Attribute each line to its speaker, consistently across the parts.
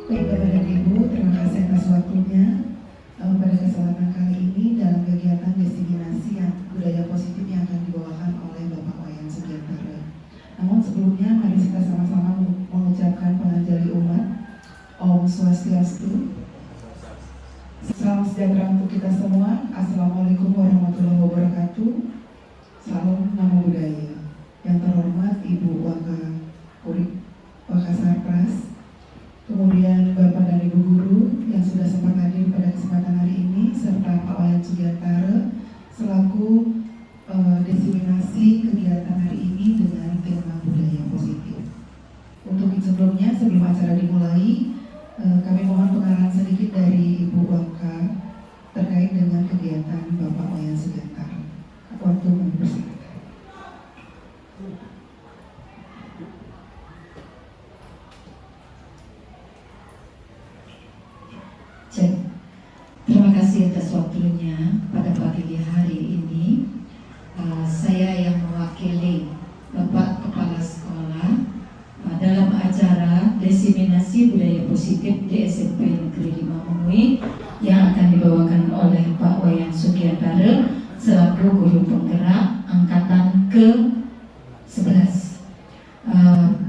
Speaker 1: Baik Bapak dan Ibu, terima kasih atas waktunya pada kesempatan kali ini dalam kegiatan diseminasi budaya positif yang akan dibawakan oleh Bapak Wayan Sugiantara. Namun sebelumnya mari kita sama-sama mengucapkan penganjali umat. Om Swastiastu. Salam sejahtera untuk kita semua. Assalamualaikum warahmatullahi wabarakatuh. Salam Namo Buddhaya. Yang terhormat Ibu Wakasarpras, kemudian Bapak dan Ibu Guru yang sudah sempat hadir pada kesempatan hari ini, serta Pak Wayan Sugiantara selaku diseminasi kegiatan hari ini dengan tema budaya positif. Untuk sebelumnya, sebelum acara dimulai, kami mohon pengarahan sedikit dari Ibu Waka terkait dengan kegiatan Bapak Wayan Sugiantara. Waktu mempersilakan.
Speaker 2: Terima kasih atas waktunya pada pagi hari ini. Saya yang mewakili Bapak Kepala Sekolah dalam acara diseminasi budaya positif di SMP Negeri 5 Mengui yang akan dibawakan oleh Pak Wayan Sugiantara selaku guru penggerak angkatan ke-11.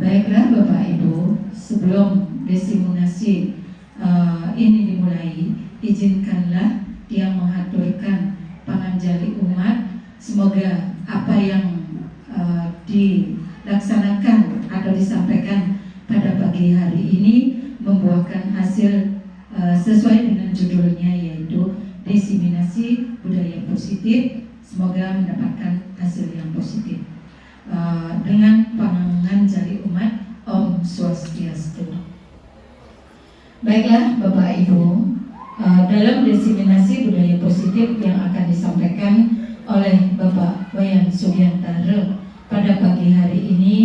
Speaker 2: Baiklah Bapak Ibu, sebelum diseminasi ini dimulai, izinkanlah yang mengaturkan panganjali umat. Semoga apa yang dilaksanakan atau disampaikan pada pagi hari ini membuahkan hasil sesuai dengan judulnya, yaitu diseminasi budaya positif. Semoga mendapatkan hasil yang positif. Dengan panganjali umat, Om Swastiastu. Baiklah Bapak Ibu, dalam diseminasi budaya positif yang akan disampaikan oleh Bapak Wayan Sugiantara pada pagi hari ini,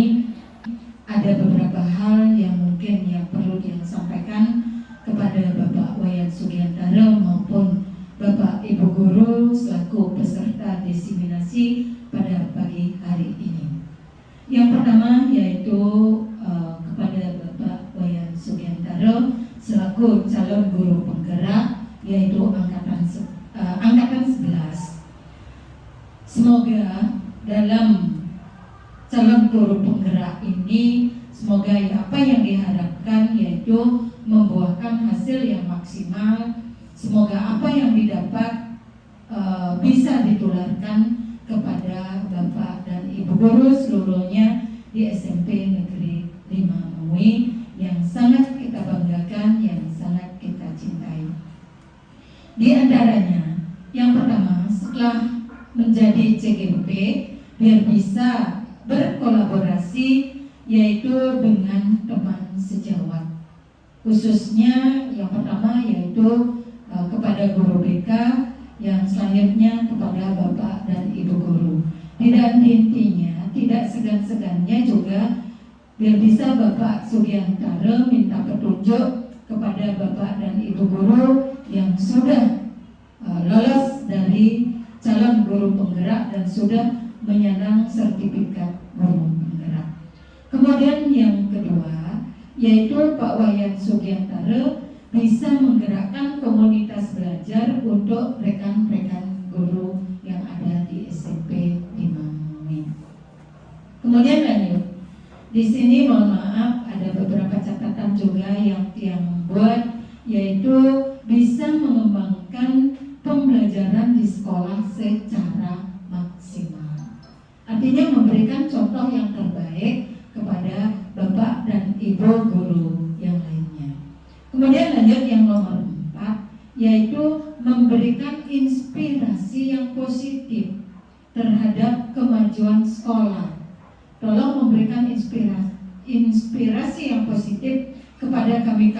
Speaker 2: ada beberapa hal yang mungkin yang perlu disampaikan kepada Bapak Wayan Sugiantara maupun Bapak Ibu Guru selaku peserta diseminasi pada pagi hari ini. Yang pertama yaitu kepada Bapak Wayan Sugiantara selaku calon guru penggerak, yaitu angkatan 11. Semoga dalam calon guru penggerak ini, semoga apa yang diharapkan yaitu membuahkan hasil yang maksimal. Semoga apa yang didapat bisa ditularkan kepada Bapak dan Ibu Guru seluruhnya di SMP Negeri 5 Mengui yang sangat kita banggakan, yang sangat kita cintai. Di antaranya, yang pertama, setelah menjadi CGMP, biar bisa berkolaborasi yaitu dengan teman sejawat. Khususnya yang pertama yaitu kepada guru BK, yang selanjutnya kepada Bapak dan Ibu Guru. Tidak intinya, tidak segan-segannya juga biar bisa Bapak Sugiantara minta petunjuk kepada Bapak dan Ibu Guru yang sudah lolos dari calon guru penggerak dan sudah menyandang sertifikat guru penggerak. Kemudian yang kedua yaitu Pak Wayan Sugiantara bisa menggerakkan komunitas belajar untuk rekan-rekan guru yang ada di SMP 5 Mengui. Kemudian lanjut. Di sini mohon maaf ada beberapa catatan juga yang buat, yaitu bisa mengembangkan pembelajaran di sekolah secara maksimal. Artinya memberikan contoh yang terbaik kepada Bapak dan Ibu Guru yang lainnya. Kemudian lanjut yang nomor 4, yaitu memberikan inspirasi yang positif terhadap kemajuan sekolah. Tolong memberikan inspirasi yang positif kepada kami,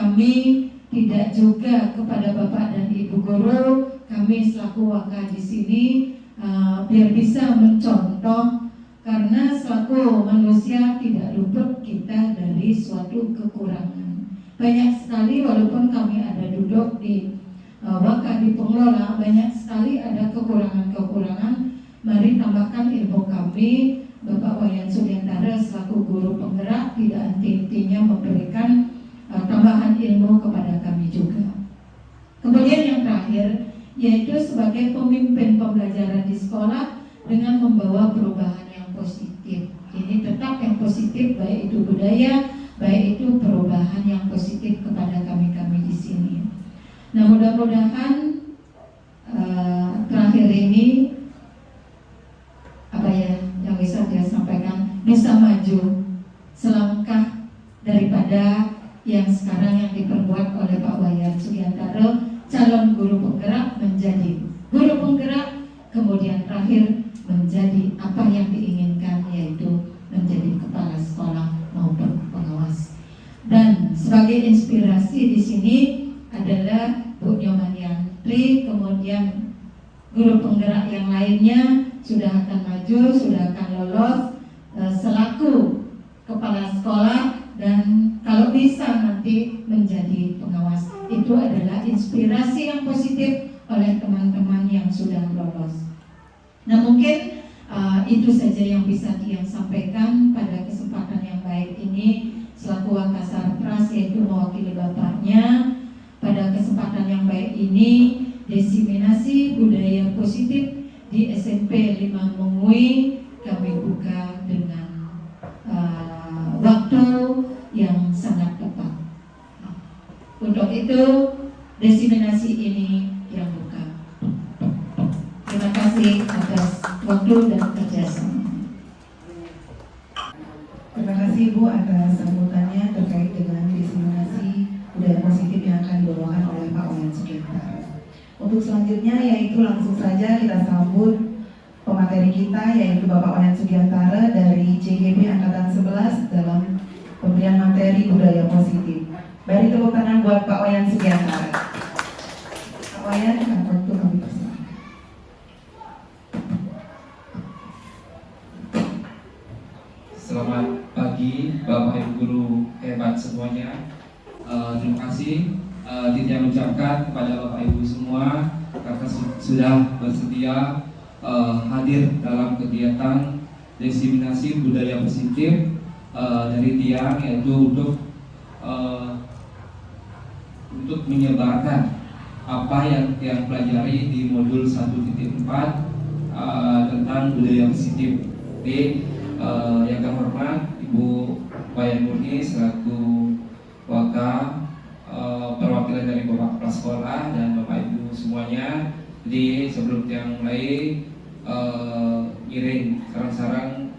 Speaker 2: tidak juga kepada Bapak dan Ibu Guru. Kami selaku waka di sini biar bisa mencontoh, karena selaku manusia tidak luput kita dari suatu kekurangan. Banyak sekali walaupun kami ada duduk di waka di pengelola, banyak sekali ada kekurangan-kekurangan. Mari tambahkan ilmu kami. Bapak Wayan Sugiantara selaku guru penggerak tidak henti-hentinya memberikan tambahan ilmu yaitu sebagai pemimpin pembelajaran di sekolah dengan membawa perubahan yang positif. Ini tetap yang positif, baik itu budaya, baik itu perubahan yang positif kepada kami-kami di sini. Nah, mudah-mudahan terakhir ini apa ya yang bisa dia sampaikan bisa maju selangkah daripada yang sekarang yang diperbuat oleh Pak Wayan Sugiantara, calon guru penggerak menjadi guru penggerak, kemudian terakhir menjadi apa yang diinginkan, yaitu menjadi kepala sekolah maupun pengawas. Dan sebagai inspirasi di sini adalah Bu Nyoman Yantri, kemudian guru penggerak yang lainnya sudah akan maju, sudah akan lolos selaku kepala sekolah, dan kalau bisa nanti menjadi pengawas. Itu adalah inspirasi yang positif oleh teman-teman yang sudah lolos. Nah, mungkin itu saja yang bisa Tiang sampaikan pada kesempatan yang baik ini selaku Wakasarpras, yaitu mewakili bapaknya. Pada kesempatan yang baik ini, desiminasi budaya positif di SMP 5 Mengui kami buka dengan waktu yang sangat tepat. Untuk itu, desiminasi ini yang buka. Terima kasih atas waktu dan kerjasama.
Speaker 1: Terima kasih Bu atas sambutannya terkait dengan desiminasi budaya positif yang akan dibawakan oleh Pak Wayan Sugiantara. Untuk selanjutnya yaitu langsung saja kita sambut pemateri kita, yaitu Bapak Wayan Sugiantara dari CGP Angkatan 11 dalam pemberian materi budaya positif. Beri tepuk tangan buat Pak Wayan Sugiantara. Pak Wayan, waktu kami persilakan.
Speaker 3: Selamat pagi Bapak Ibu guru hebat semuanya. Terima kasih Titia ucapkan kepada Bapak Ibu semua karena sudah bersedia hadir dalam kegiatan desiminasi budaya positif dari Tiang, yaitu untuk menyebarkan apa yang Tiang pelajari di modul 1.4 tentang budaya positif. Jadi yang kami hormat Ibu Wayan Murni selaku Waka, perwakilan dari Bapak Kepala Sekolah dan Bapak Ibu semuanya. Jadi sebelum Tiang mulai ngiring sarang-sarang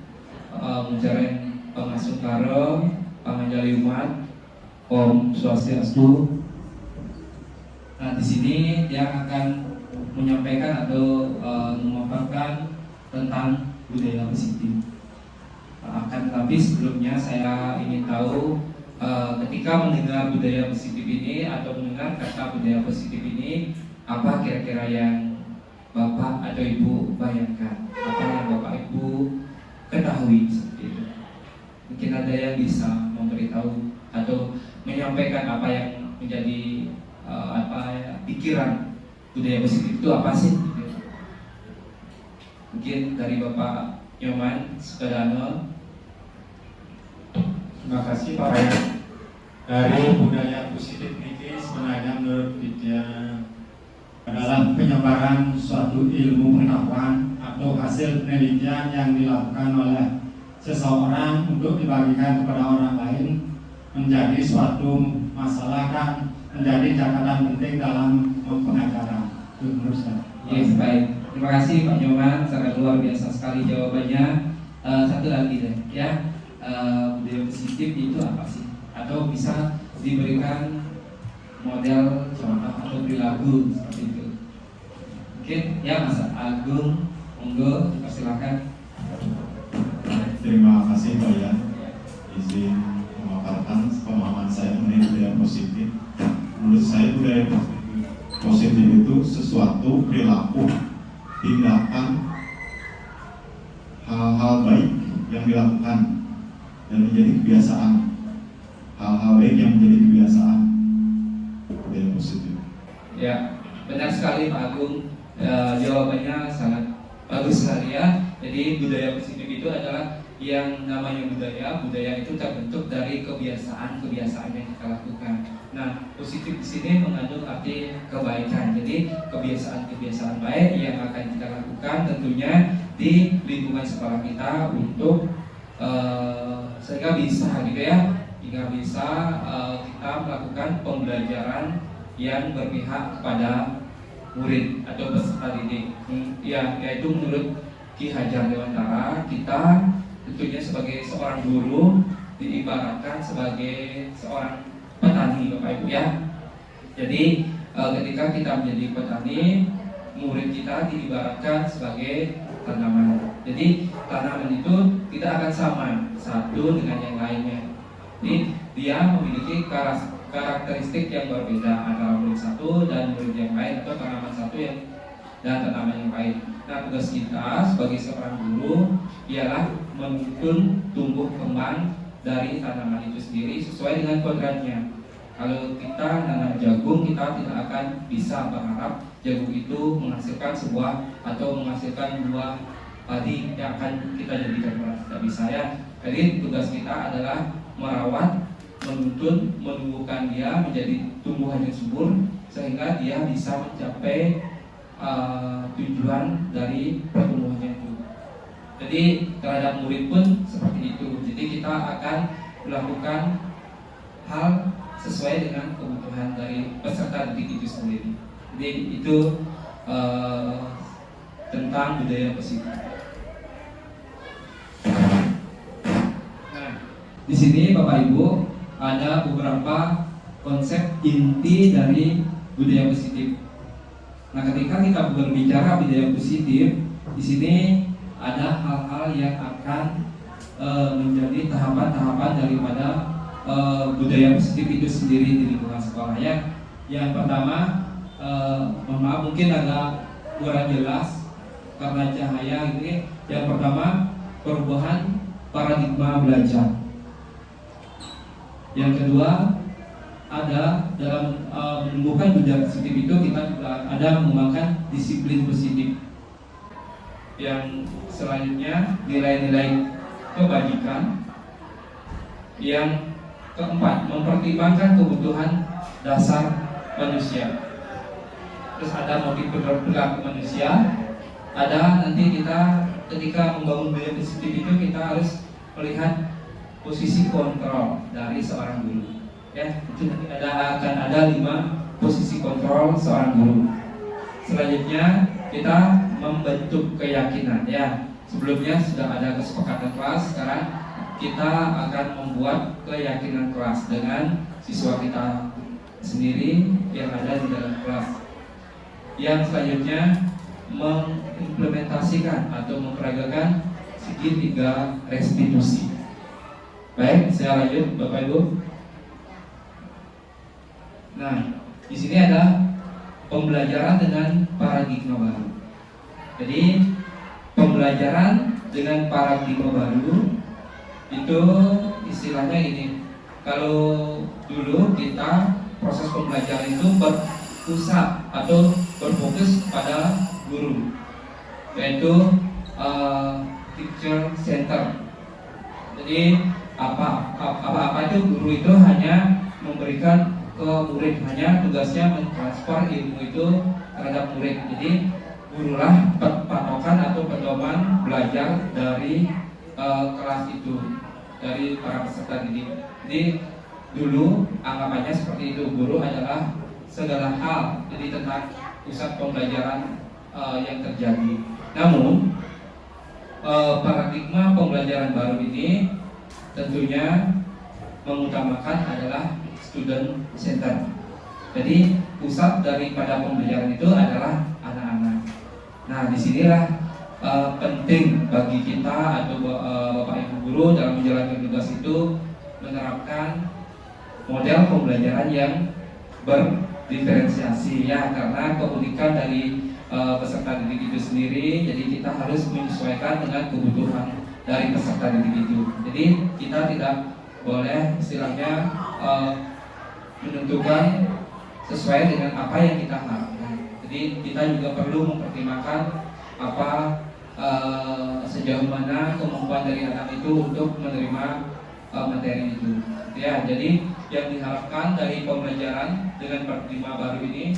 Speaker 3: menjareng Pangasungkara, Panganjali Umat, Om Swastiastu. Nah, di sini dia akan menyampaikan atau memaparkan tentang budaya positif. Akan tetapi sebelumnya saya ingin tahu ketika mendengar budaya positif ini atau mendengar kata budaya positif ini, apa kira-kira yang Bapak atau Ibu bayangkan? Apa yang Bapak Ibu ketahui seperti itu? Mungkin ada yang bisa memberitahu atau menyampaikan apa yang menjadi pikiran budaya positif itu apa sih? Mungkin dari Bapak Nyoman Sukadana.
Speaker 4: Terima kasih Pak Wayan. Dari budaya positif ini sebenarnya menurut Vidya adalah penyebaran suatu ilmu pengetahuan atau hasil penelitian yang dilakukan oleh seseorang untuk dibagikan kepada orang lain menjadi suatu masalah dan menjadi catatan penting dalam pengajaran. Itu menurut saya.
Speaker 3: Yes, baik. Terima kasih Pak Nyoman, sangat luar biasa sekali jawabannya. Satu lagi deh, ya. Budaya positif itu apa sih? Atau bisa diberikan model contoh atau perilaku seperti itu. Mungkin ya Mas Agung, monggo persilakan.
Speaker 4: Terima kasih Pak Wayan. Izin memaparkan pemahaman saya mengenai budaya positif. Menurut saya budaya positif itu sesuatu perilaku, tindakan, hal-hal baik yang dilakukan dan menjadi kebiasaan. Hal-hal baik yang menjadi kebiasaan budaya positif.
Speaker 3: Ya, benar sekali Pak Agung. Jawabannya sangat bagus sekali ya. Jadi budaya positif itu adalah yang namanya budaya. Budaya itu terbentuk dari kebiasaan-kebiasaan yang kita lakukan. Nah, positif di sini mengandung arti kebaikan. Jadi kebiasaan-kebiasaan baik yang akan kita lakukan tentunya di lingkungan sekolah kita untuk sehingga bisa gitu ya, hingga bisa kita melakukan pembelajaran yang berpihak kepada murid atau peserta didik. Yaitu menurut Ki Hajar Dewantara, kita tentunya sebagai seorang guru diibaratkan sebagai seorang petani, Bapak Ibu ya. Jadi ketika kita menjadi petani, murid kita diibaratkan sebagai tanaman. Jadi tanaman itu tidak akan sama satu dengan yang lainnya. Jadi dia memiliki karakteristik yang berbeda antara murid satu dan murid yang lain, atau tanaman satu dan tanaman yang lain. Nah, tugas kita sebagai seorang guru ialah menuntun tumbuh kembang dari tanaman itu sendiri sesuai dengan kodratnya. Kalau kita nanam jagung, kita tidak akan bisa berharap jagung itu menghasilkan sebuah atau menghasilkan buah padi yang akan kita jadikan beras. Tidak bisa ya. Jadi tugas kita adalah merawat, menuntun, menumbuhkan dia menjadi tumbuhan yang subur sehingga dia bisa mencapai tujuan dari pertumbuhannya itu. Jadi terhadap murid pun seperti itu. Jadi kita akan melakukan hal sesuai dengan kebutuhan dari peserta didik itu sendiri. Jadi itu tentang budaya positif. Nah, di sini Bapak Ibu ada beberapa konsep inti dari budaya positif. Nah, ketika kita berbicara budaya positif, di sini ada hal-hal yang akan menjadi tahapan-tahapan daripada budaya positif itu sendiri di lingkungan sekolah ya. Yang pertama, mohon maaf mungkin agak kurang jelas karena cahaya ini. Yang pertama, perubahan paradigma belajar. Yang kedua, ada dalam menumbuhkan budaya positif itu kita juga ada mengembangkan disiplin positif. Yang selanjutnya, nilai-nilai kebajikan. Yang keempat, mempertimbangkan kebutuhan dasar manusia. Terus ada motif perilaku manusia. Ada nanti kita ketika membangun budaya positif itu kita harus melihat posisi kontrol dari seorang guru. Ya, itu nanti akan ada 5 posisi kontrol seorang guru. Selanjutnya kita membentuk keyakinan ya. Sebelumnya sudah ada kesepakatan kelas, sekarang kita akan membuat keyakinan kelas dengan siswa kita sendiri yang ada di dalam kelas. Yang selanjutnya mengimplementasikan atau memperagakan segitiga restitusi. Baik, saya lanjut Bapak Ibu. Nah, di sini ada pembelajaran dengan paradigma baru. Jadi pembelajaran dengan paradigma baru itu istilahnya ini. Kalau dulu kita proses pembelajaran itu berpusat atau berfokus pada guru, yaitu teacher center. Jadi apa itu guru itu hanya memberikan ke murid, hanya tugasnya mentransfer ilmu itu terhadap murid. Jadi gurulah patokan atau pedoman belajar dari kelas itu, dari para peserta didik. Jadi dulu anggapannya seperti itu, guru adalah segala hal, jadi tentang pusat pembelajaran yang terjadi. Namun paradigma pembelajaran baru ini tentunya mengutamakan adalah student center. Jadi pusat daripada pembelajaran itu adalah anak-anak. Nah, disinilah penting bagi kita atau Bapak Ibu guru dalam menjalankan tugas itu menerapkan model pembelajaran yang berdiferensiasi ya, karena keunikan dari peserta didik itu sendiri. Jadi kita harus menyesuaikan dengan kebutuhan dari peserta didik itu. Jadi kita tidak boleh istilahnya menentukan sesuai dengan apa yang kita harapkan. Jadi kita juga perlu mempertimbangkan apa sejauh mana kemampuan dari anak itu untuk menerima materi itu. Ya, jadi yang diharapkan dari pembelajaran dengan paradigma baru ini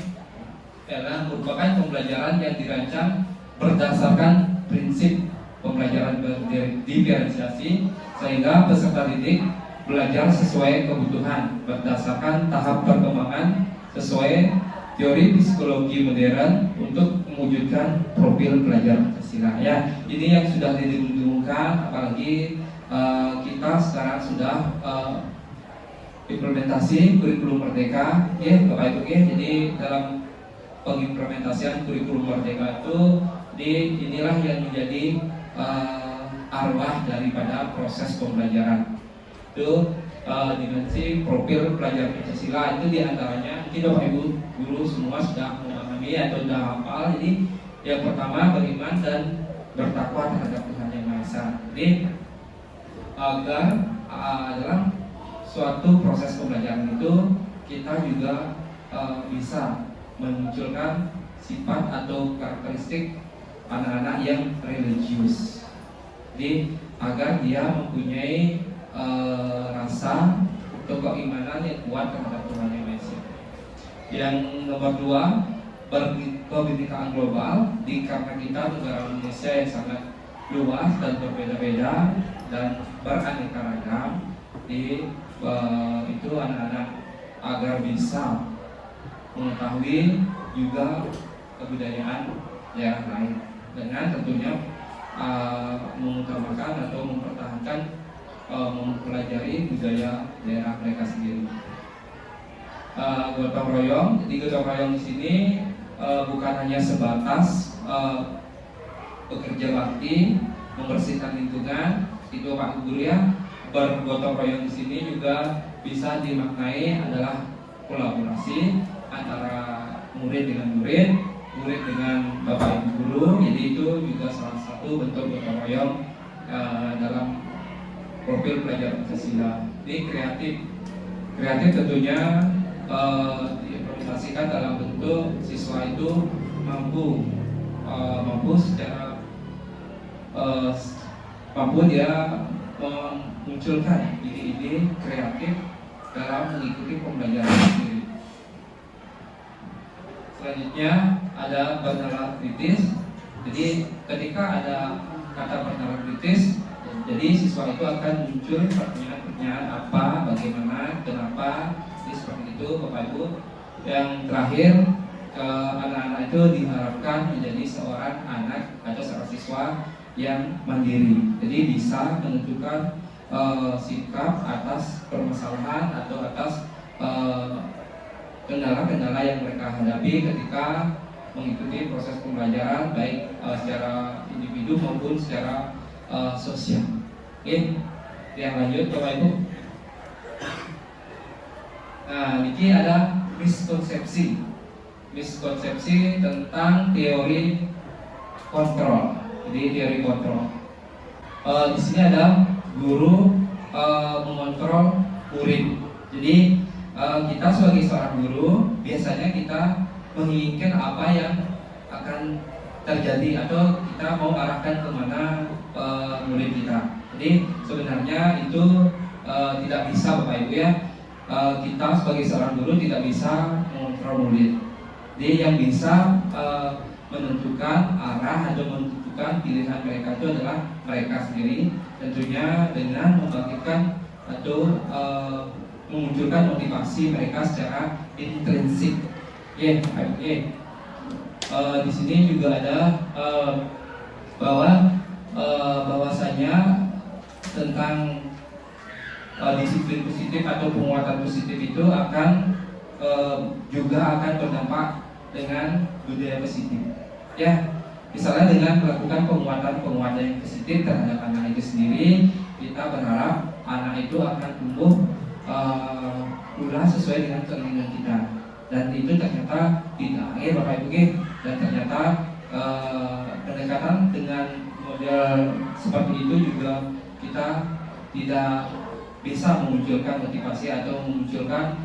Speaker 3: adalah merupakan pembelajaran yang dirancang berdasarkan prinsip pembelajaran berdiferensiasi, sehingga peserta didik belajar sesuai kebutuhan berdasarkan tahap perkembangan sesuai teori psikologi modern untuk mewujudkan profil pelajar Pancasila. Ya, ini yang sudah didengungkan, apalagi kita sekarang sudah implementasi kurikulum merdeka, ya Bapak Ibu ya. Jadi dalam pengimplementasian kurikulum merdeka itu inilah yang menjadi arwah daripada proses pembelajaran. Itu dimensi profil pelajar Pancasila itu diantaranya mungkin Bapak Ibu guru semua sudah memahami atau sudah hafal. Jadi yang pertama beriman dan bertakwa terhadap Tuhan Yang Maha Esa. Jadi agar dalam suatu proses pembelajaran itu kita juga bisa memunculkan sifat atau karakteristik anak-anak yang religius. Jadi agar dia mempunyai rasa atau keimanan yang kuat terhadap Tuhan Yang Maha Esa. Yang nomor dua, kebinekaan global. Karena kita negara Indonesia yang sangat luas dan berbeda-beda dan beraneka ragam, itu anak-anak agar bisa mengetahui juga kebudayaan daerah lain dengan tentunya mengutamakan atau mempertahankan mempelajari budaya daerah mereka sendiri. Gotong royong. Jadi gotong royong di sini bukan hanya sebatas bekerja bakti, membersihkan lingkungan, itu Pak Guru ya. Bergotong royong di sini juga bisa dimaknai adalah kolaborasi antara murid dengan murid, murid dengan Bapak Ibu guru. Jadi itu juga salah satu bentuk gotong royong dalam profil pelajar Pancasila. Ini kreatif tentunya diimplementasikan dalam bentuk siswa itu mampu secara mampu dia memunculkan ide-ide kreatif dalam mengikuti pembelajaran sendiri. Selanjutnya ada bernalar kritis. Jadi ketika ada kata bernalar kritis, jadi siswa itu akan muncul pertanyaan-pertanyaan apa, bagaimana, kenapa, jadi seperti itu Bapak Ibu. Yang terakhir, anak-anak itu diharapkan menjadi seorang anak atau seorang siswa yang mandiri. Jadi bisa menentukan sikap atas permasalahan atau atas kendala-kendala yang mereka hadapi ketika mengikuti proses pembelajaran, baik secara individu maupun secara sosial. Oke, yang lanjut Bapak Ibu. Nah, ini ada miskonsepsi tentang teori kontrol. Jadi teori kontrol. Di sini ada guru mengontrol murid. Jadi kita sebagai seorang guru biasanya kita menginginkan apa yang akan terjadi atau kita mau arahkan kemana murid kita. Jadi sebenarnya itu tidak bisa Bapak Ibu ya. Kita sebagai seorang guru tidak bisa mengontrol murid. Jadi yang bisa menentukan arah atau menentukan pilihan mereka itu adalah mereka sendiri, tentunya dengan membangkitkan atau memunculkan motivasi mereka secara intrinsik. Di sini juga ada bahwasanya tentang disiplin positif atau penguatan positif itu akan juga akan berdampak dengan budaya positif. Ya, misalnya dengan melakukan penguatan yang positif terhadap anak itu sendiri, kita berharap anak itu akan tumbuh pula sesuai dengan keinginan kita. Dan itu ternyata tidak, Bapak Ibu, dan ternyata pendekatan dengan model seperti itu juga kita tidak bisa memunculkan motivasi atau memunculkan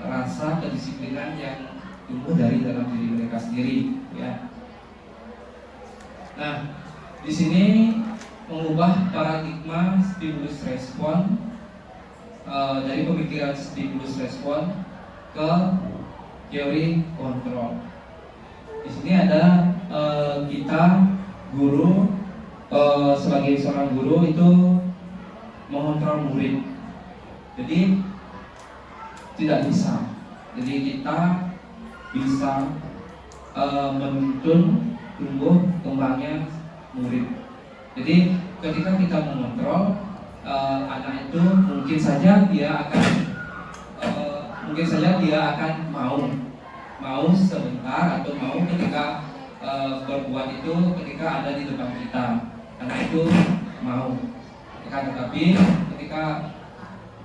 Speaker 3: rasa kedisiplinan yang tumbuh dari dalam diri mereka sendiri, ya. Nah, di sini mengubah paradigma stimulus respon dari pemikiran stimulus respon ke teori kontrol. Di sini ada kita guru sebagai seorang guru itu mengontrol murid. Jadi tidak bisa. Jadi kita bisa menuntun tumbuh kembangnya murid. Jadi ketika kita mengontrol anak itu mungkin saja dia akan mau sebentar atau mau ketika berbuat itu ketika ada di depan kita, anak itu mau. Tetapi ketika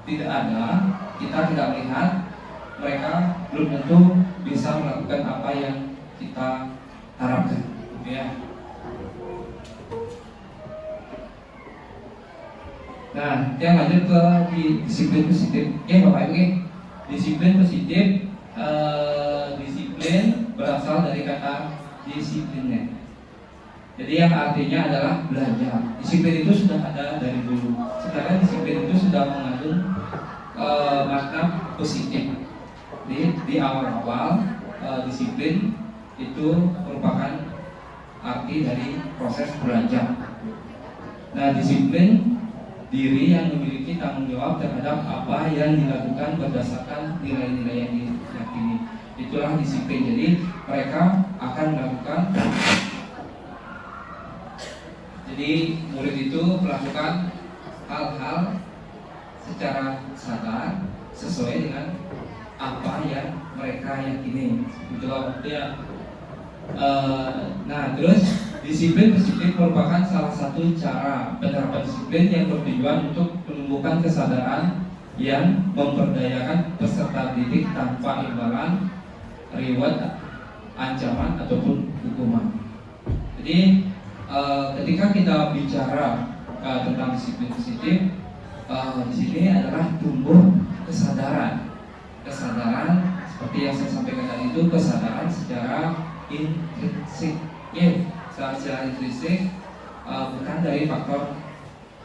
Speaker 3: tidak ada, kita tidak melihat, mereka belum tentu bisa melakukan apa yang kita harapkan, ya. Nah, yang lanjut ke disiplin positif. Ya, Bapak Ibu, disiplin positif, disiplin berasal dari kata disiplinnya. Jadi yang artinya adalah belajar. Disiplin itu sudah ada dari dulu. Sebenarnya disiplin itu sudah mengandung makna positif. Di awal-awal disiplin itu merupakan arti dari proses belajar. Nah, disiplin diri yang memiliki tanggung jawab terhadap apa yang dilakukan berdasarkan nilai-nilai yang diyakini. Itulah disiplin. Jadi mereka akan melakukan. Jadi murid itu melakukan hal-hal secara sadar sesuai dengan apa yang mereka yakini. Itulah ya. Nah, terus disiplin positif merupakan salah satu cara penerapan disiplin yang bertujuan untuk menumbuhkan kesadaran yang memberdayakan peserta didik tanpa imbalan, reward, ancaman ataupun hukuman. Jadi ketika kita bicara tentang disiplin positif, di sini adalah tumbuh kesadaran seperti yang saya sampaikan tadi itu, kesadaran secara intrinsik, secara intrinsik, bukan dari faktor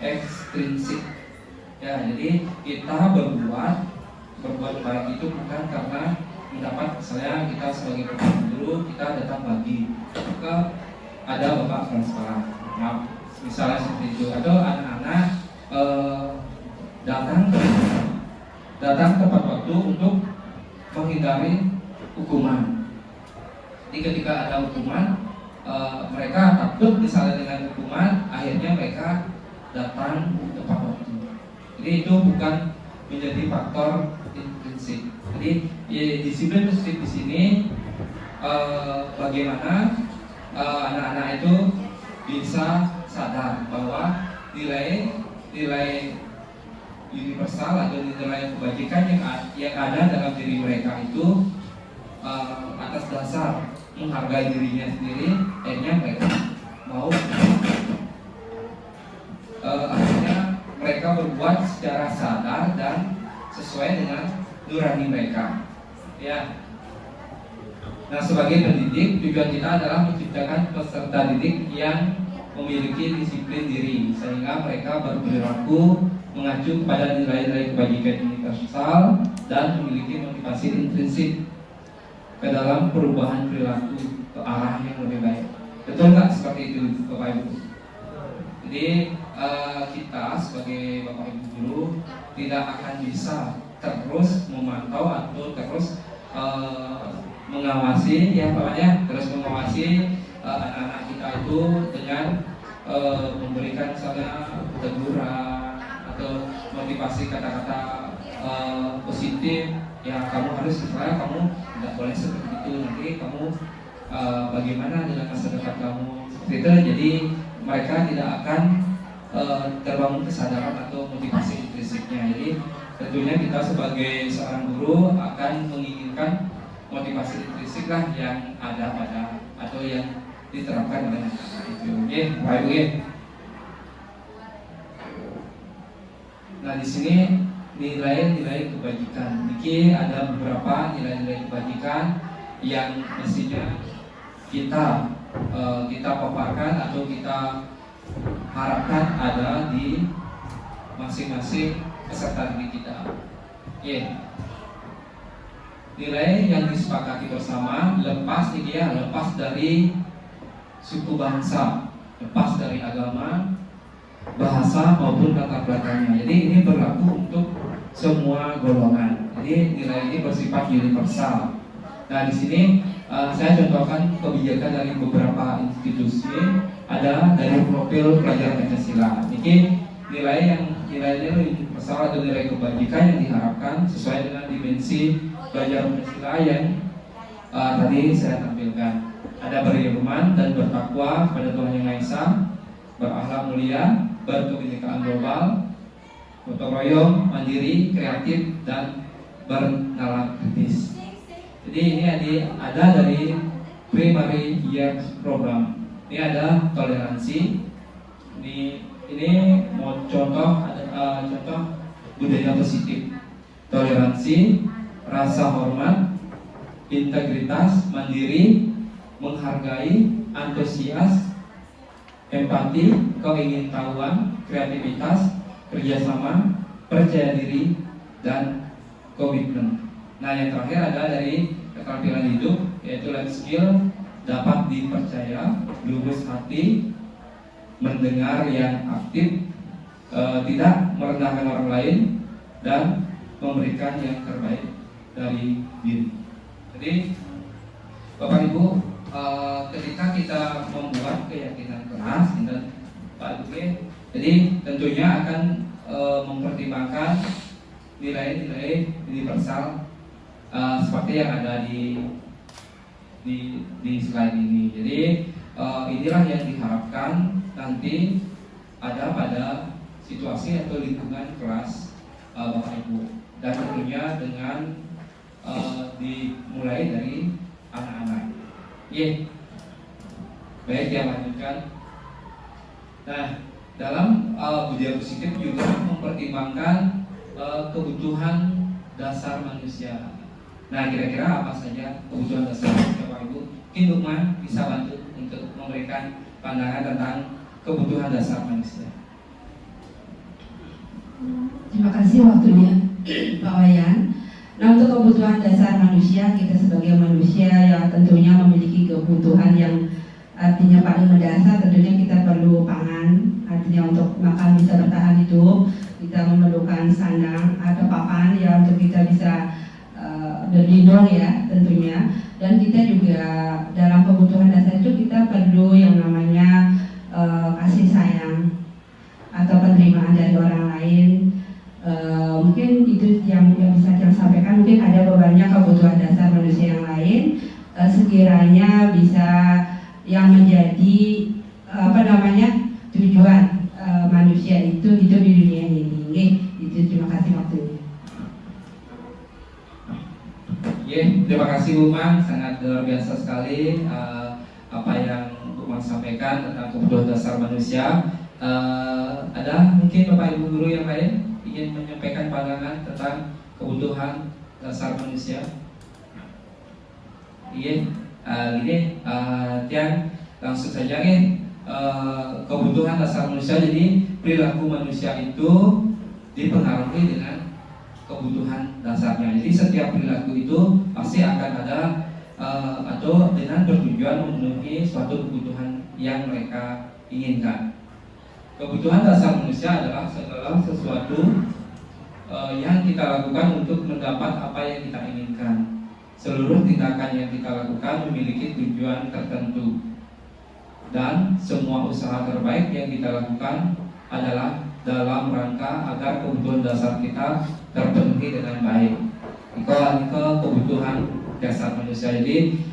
Speaker 3: ekstrinsik. Ya, jadi kita berbuat baik itu bukan karena mendapat, misalnya kita sebagai guru kita datang pagi ke ada bapak transparan, misalnya seperti itu, atau anak-anak datang tepat waktu untuk menghindari hukuman. Jadi ketika ada hukuman, mereka takut misalnya dengan hukuman, akhirnya mereka datang tepat waktu. Jadi itu bukan menjadi faktor intrinsik. Jadi disiplin positif di sini bagaimana anak-anak itu bisa sadar bahwa nilai universal atau nilai kebajikan yang ada dalam diri mereka itu atas dasar menghargai dirinya sendiri, akhirnya mereka mau akhirnya mereka berbuat secara sadar dan sesuai dengan nurani mereka. Ya. Nah, sebagai pendidik, tujuan kita adalah menciptakan peserta didik yang memiliki disiplin diri sehingga mereka berperilaku mengacu kepada nilai-nilai kebajikan universal dan memiliki motivasi intrinsik ke dalam perubahan perilaku ke arah yang lebih baik. Betul nggak seperti itu, Bapak Ibu? Jadi kita sebagai Bapak Ibu guru tidak akan bisa terus memantau atau terus mengawasi, ya Pak ya, terus mengawasi anak-anak kita itu dengan memberikan misalnya teguran atau motivasi kata-kata positif. Ya, kamu harus, misalnya kamu tidak boleh seperti itu, nanti kamu bagaimana dengan masa depan kamu, seperti itu. Jadi mereka tidak akan terbangun kesadaran atau motivasi intrinsiknya. Jadi tentunya kita sebagai seorang guru akan menginginkan motivasi intrinsik lah yang ada pada atau yang diterapkan oleh anak itu. Oke, Bapak Ibu. Nah, di sini nilai-nilai kebajikan. Niki ada beberapa nilai-nilai kebajikan yang mestinya kita paparkan atau kita harapkan ada di masing-masing peserta didik kita. Oke. Nilai yang disepakati bersama lepas dari suku bangsa, lepas dari agama, bahasa maupun latar belakangnya. Jadi ini berlaku untuk semua golongan. Jadi nilai ini bersifat universal. Nah di sini saya contohkan kebijakan dari beberapa institusi. Ada dari profil pelajar Pancasila. Ini nilainya universal atau nilai kebajikan yang diharapkan sesuai dengan dimensi pelajar Pancasila yang tadi saya tampilkan. Ada beriman dan bertakwa pada Tuhan Yang Maha Esa, berakhlak mulia, berkebinekaan global, gotong royong, mandiri, kreatif, dan bernalar kritis. Jadi ini ada dari primary year program. Ini ada toleransi. Ini mau contoh contoh budaya positif. Toleransi, rasa hormat, integritas, mandiri, menghargai, antusias, empati, keingintahuan, kreativitas, kerjasama, percaya diri, dan komitmen. Nah yang terakhir ada dari keterampilan hidup, yaitu life skill, dapat dipercaya, lurus hati, mendengar yang aktif, tidak merendahkan orang lain, dan memberikan yang terbaik dari diri. Jadi Bapak Ibu, ketika kita membuat keyakinan keras dan Pak Ibu, jadi tentunya akan mempertimbangkan nilai-nilai universal seperti yang ada di slide ini. Jadi inilah yang diharapkan nanti ada pada situasi atau lingkungan kelas Bapak Ibu, dan tentunya dengan dimulai dari anak-anak. Baik, yang lanjutkan. Nah, dalam budaya positif juga mempertimbangkan kebutuhan dasar manusia. Nah, kira-kira apa saja kebutuhan dasar manusia, Bapak Ibu? Mungkin Lukman bisa bantu untuk memberikan pandangan tentang kebutuhan dasar manusia.
Speaker 5: Terima kasih waktunya, Pak Wayan. Nah, untuk kebutuhan dasar manusia, kita sebagai manusia yang tentunya memiliki kebutuhan yang artinya paling mendasar. Tentunya kita perlu pangan, artinya untuk makan bisa bertahan hidup. Kita memerlukan sandang atau papan ya untuk kita bisa berlindung ya tentunya. Dan kita juga dalam kebutuhan dasar itu kita perlu yang namanya kasih sayang atau penerimaan dari orang lain. Mungkin itu yang bisa saya sampaikan. Mungkin ada banyak kebutuhan dasar manusia yang lain sekiranya bisa yang menjadi tujuan manusia itu hidup di dunia ini. Itu terima kasih waktunya.
Speaker 3: Terima kasih Bu Man, sangat luar biasa sekali apa yang Bu Man sampaikan tentang kebutuhan dasar manusia. Ada mungkin Bapak Ibu guru yang lain ingin menyampaikan pandangan tentang kebutuhan dasar manusia? Tiang langsung saja kebutuhan dasar manusia. Jadi perilaku manusia itu dipengaruhi dengan kebutuhan dasarnya. Jadi setiap perilaku itu pasti akan ada atau dengan bertujuan memenuhi suatu kebutuhan yang mereka inginkan. Kebutuhan dasar manusia adalah segala sesuatu yang kita lakukan untuk mendapat apa yang kita inginkan. Seluruh tindakan yang kita lakukan memiliki tujuan tertentu, dan semua usaha terbaik yang kita lakukan adalah dalam rangka agar kebutuhan dasar kita terpenuhi dengan baik. Itu kebutuhan dasar manusia. Jadi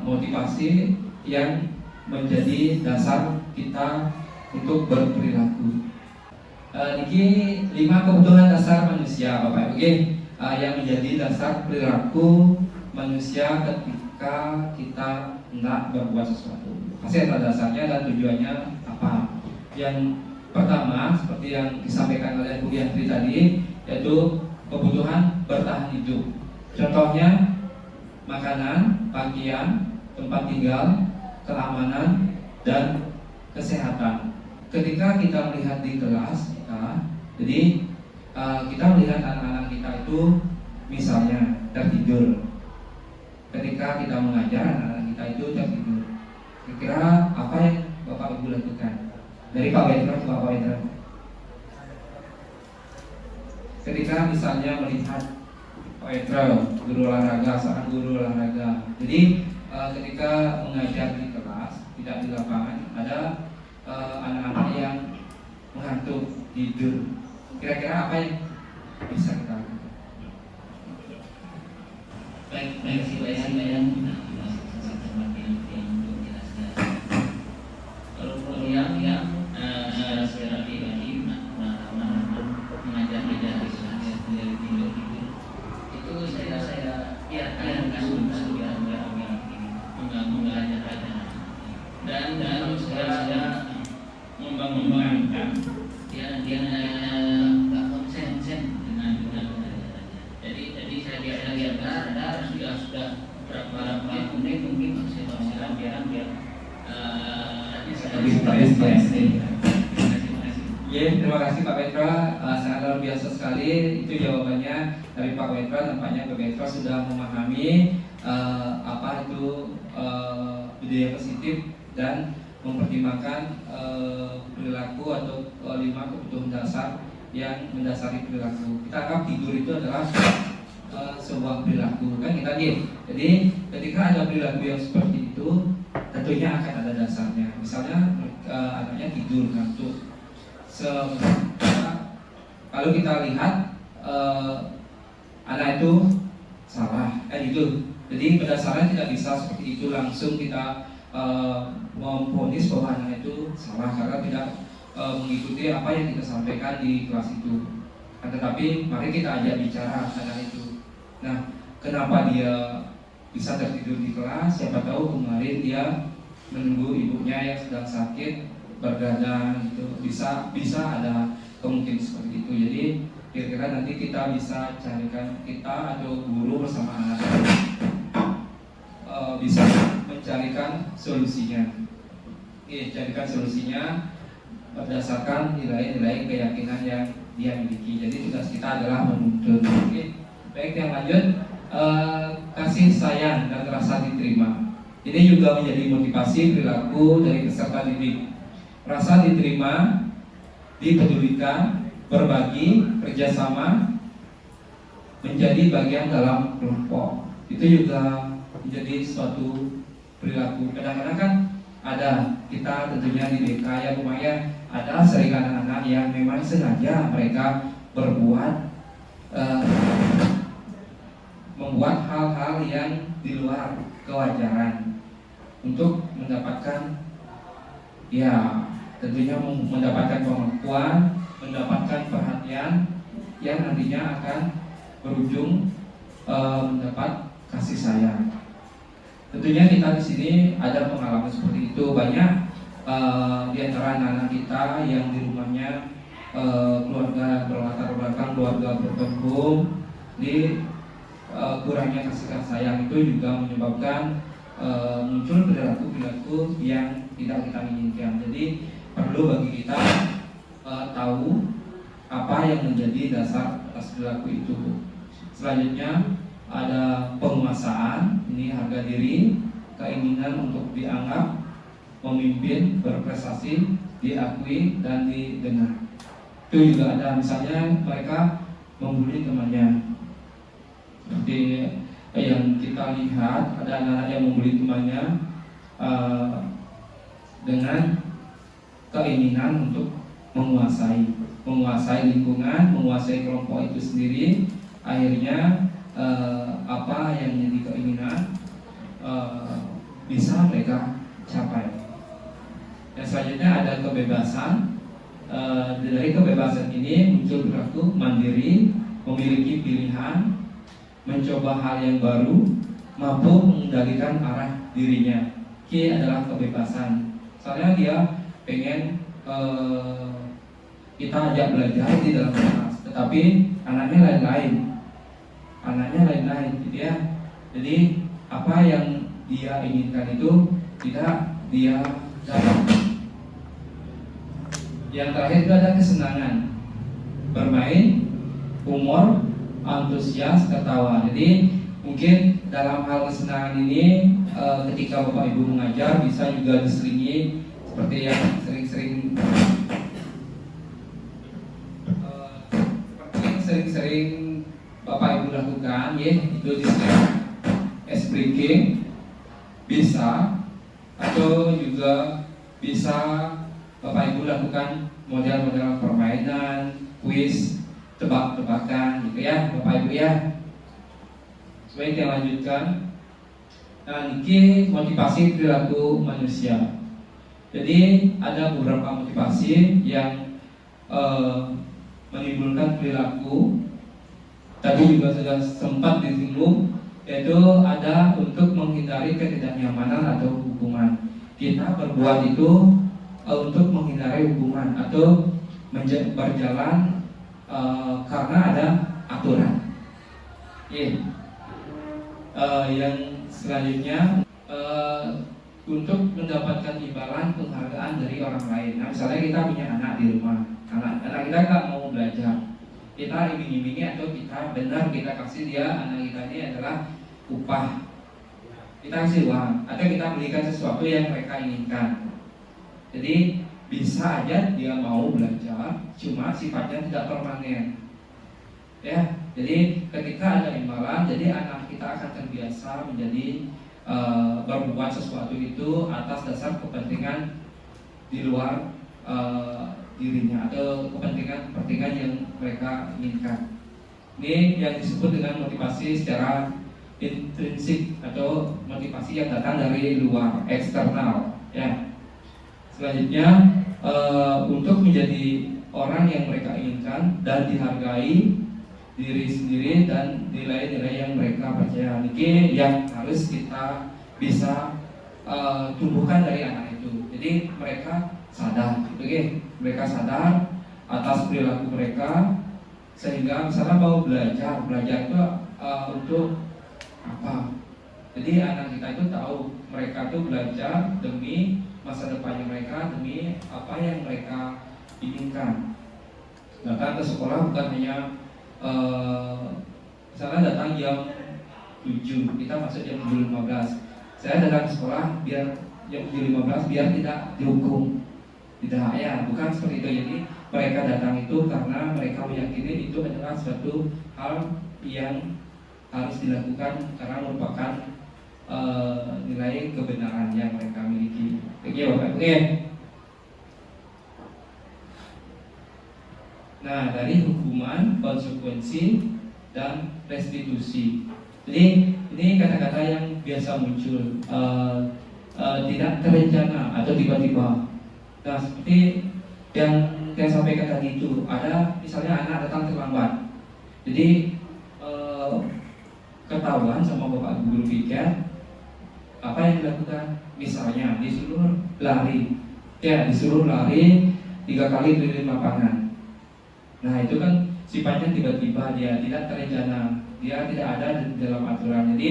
Speaker 3: motivasi yang menjadi dasar kita untuk berperilaku. Niki 5 kebutuhan dasar manusia, Bapak Ibu, yang menjadi dasar perilaku manusia ketika kita hendak berbuat sesuatu. Pasti ada dasarnya dan tujuannya apa. Yang pertama, seperti yang disampaikan oleh Bu Yantri tadi, yaitu kebutuhan bertahan hidup. Contohnya makanan, pakaian, tempat tinggal, keamanan, dan kesehatan. Ketika kita melihat di kelas kita, jadi kita melihat anak-anak kita itu misalnya tertidur. Ketika kita mengajar anak-anak kita itu tertidur, kira-kira apa yang Bapak Ibu lakukan? Dari Pak Wendra ke Bapak Wendra. Ketika misalnya melihat Pak Wendra, guru olahraga, seorang guru olahraga. Jadi ketika mengajar di kelas, tidak di lapangan, ada anak-anak yang mengantuk, tidur. Kira-kira apa yang bisa kita lakukan?
Speaker 6: Baik, Bayan. Kalau yang secara pribadi mengajar tidak dari tidur itu saya biarkan mengajar aja dan saya membangunkan dia nggak konsen dengan jadi saya biarkan ada sudah berapa menit mungkin saya biarkan biar
Speaker 3: Ya, terima kasih Pak Petra, sangat luar biasa sekali. Itu jawabannya dari Pak Petra. Nampaknya Pak Petra sudah memahami apa itu budaya positif dan mempertimbangkan perilaku atau 5 kebutuhan dasar yang mendasari perilaku. Kita anggap tidur itu adalah sebuah perilaku, kan kita Jadi ketika ada perilaku yang seperti itu, tentunya akan ada dasarnya. Misalnya anaknya tidur ngantuk. Kalau kita lihat anak itu salah, gitu. Jadi berdasarkan tidak bisa seperti itu langsung kita memvonis bahwa anak itu salah karena tidak mengikuti apa yang kita sampaikan di kelas itu. Tetapi mari kita ajak bicara anak itu. Nah, kenapa dia bisa tertidur di kelas? Siapa tahu kemarin dia menunggu ibunya yang sedang sakit bergadang, gitu. Bisa ada kemungkinan seperti itu. Jadi kira-kira nanti kita bisa carikan, kita atau guru bersama anak bisa mencarikan solusinya. Carikan solusinya berdasarkan nilai-nilai keyakinan yang dia miliki. Jadi tugas kita adalah menuntun. Baik, yang lanjut, kasih sayang dan rasa diterima. Ini juga menjadi motivasi perilaku dari peserta didik. Rasa diterima, dipedulikan, berbagi, kerjasama, menjadi bagian dalam kelompok. Itu juga menjadi suatu perilaku. Kadang-kadang kan ada kita tentunya di DK ya lumayan ada sering anak-anak yang memang sengaja mereka membuat hal-hal yang di luar kewajaran untuk mendapatkan tentunya mendapatkan pengakuan, mendapatkan perhatian yang nantinya akan berujung mendapat kasih sayang. Tentunya kita di sini ada pengalaman seperti itu. Banyak di antara anak-anak kita yang di rumahnya keluarga berlatar belakang keluarga berpenghulu, di kurangnya kasih sayang itu juga menyebabkan muncul perilaku-perilaku yang tidak kita inginkan. Jadi perlu bagi kita tahu apa yang menjadi dasar atas perilaku itu. Selanjutnya ada penguasaan, ini harga diri, keinginan untuk dianggap, memimpin, berprestasi, diakui dan didengar. Itu juga ada, misalnya mereka membuli temannya. Seperti yang kita lihat, ada anak-anak yang membuli temannya dengan keinginan untuk menguasai lingkungan, menguasai kelompok itu sendiri. Akhirnya apa yang menjadi keinginan bisa mereka capai. Yang selanjutnya ada kebebasan. Dari kebebasan ini muncul perilaku mandiri, memiliki pilihan, mencoba hal yang baru, mampu mengendalikan arah dirinya. K adalah kebebasan. Soalnya dia pengen kita ajak belajar di dalam kelas, tetapi anaknya lain-lain, gitu ya. Jadi apa yang dia inginkan itu tidak dia dapat. Yang terakhir itu ada kesenangan, bermain, humor, antusias, tertawa. Jadi mungkin dalam hal kesenangan ini ketika Bapak Ibu mengajar bisa juga diselingi seperti yang sering Bapak Ibu lakukan, ya, itu di ice breaking bisa, atau juga bisa Bapak Ibu lakukan model-model permainan, kuis, tebak-tebakan, gitu ya, Bapak Ibu ya. Sebaik yang lanjutkan. Nah, ini motivasi perilaku manusia. Jadi ada beberapa motivasi yang menimbulkan perilaku. Tadi juga sudah sempat disinggung, yaitu ada untuk menghindari ketidaknyamanan atau hukuman. Kita berbuat itu untuk menghindari hukuman atau berjalan karena ada aturan. Yang selanjutnya untuk mendapatkan imbalan penghargaan dari orang lain. Nah, misalnya kita punya anak di rumah, anak kita nggak mau belajar, kita iming-imingi atau kita benar kita kasih dia, anak kita ini adalah upah, kita kasih uang atau kita belikan sesuatu yang mereka inginkan. Jadi bisa aja dia mau belajar, cuma sifatnya tidak permanen. Ya, jadi ketika ada imbalan, jadi anak kita akan terbiasa menjadi berbuat sesuatu itu atas dasar kepentingan di luar dirinya atau kepentingan yang mereka inginkan. Ini yang disebut dengan motivasi secara intrinsik atau motivasi yang datang dari luar, eksternal. Ya. Selanjutnya untuk menjadi orang yang mereka inginkan dan dihargai diri sendiri dan nilai-nilai yang mereka percaya. Ini yang harus kita bisa tumbuhkan dari anak itu. Jadi mereka sadar, gitu, mereka sadar atas perilaku mereka, sehingga misalnya mau belajar itu untuk apa? Jadi anak kita itu tahu mereka itu belajar demi masa depannya mereka, demi apa yang mereka inginkan. Datang ke sekolah bukan hanya misalnya datang jam 7, kita masuk jam 7.15. Saya datang ke sekolah biar jam 7.15 biar tidak dihukum. Tidak, ya, bukan seperti itu. Jadi mereka datang itu karena mereka meyakini itu adalah suatu hal yang harus dilakukan karena merupakan nilai kebenaran yang mereka miliki. Oke, Bapak. Oke. Nah, dari hukuman, konsekuensi, dan restitusi. Jadi ini kata-kata yang biasa muncul, tidak terencana atau tiba-tiba. Nah, seperti yang saya sampaikan tadi itu, ada misalnya anak datang terlambat. Jadi ketahuan sama bapak guru piket, apa yang dilakukan? Misalnya disuruh lari, ya disuruh lari 3 kali keliling lapangan. Nah, itu kan sifatnya tiba-tiba, dia tidak terencana, dia tidak ada di dalam aturan. Jadi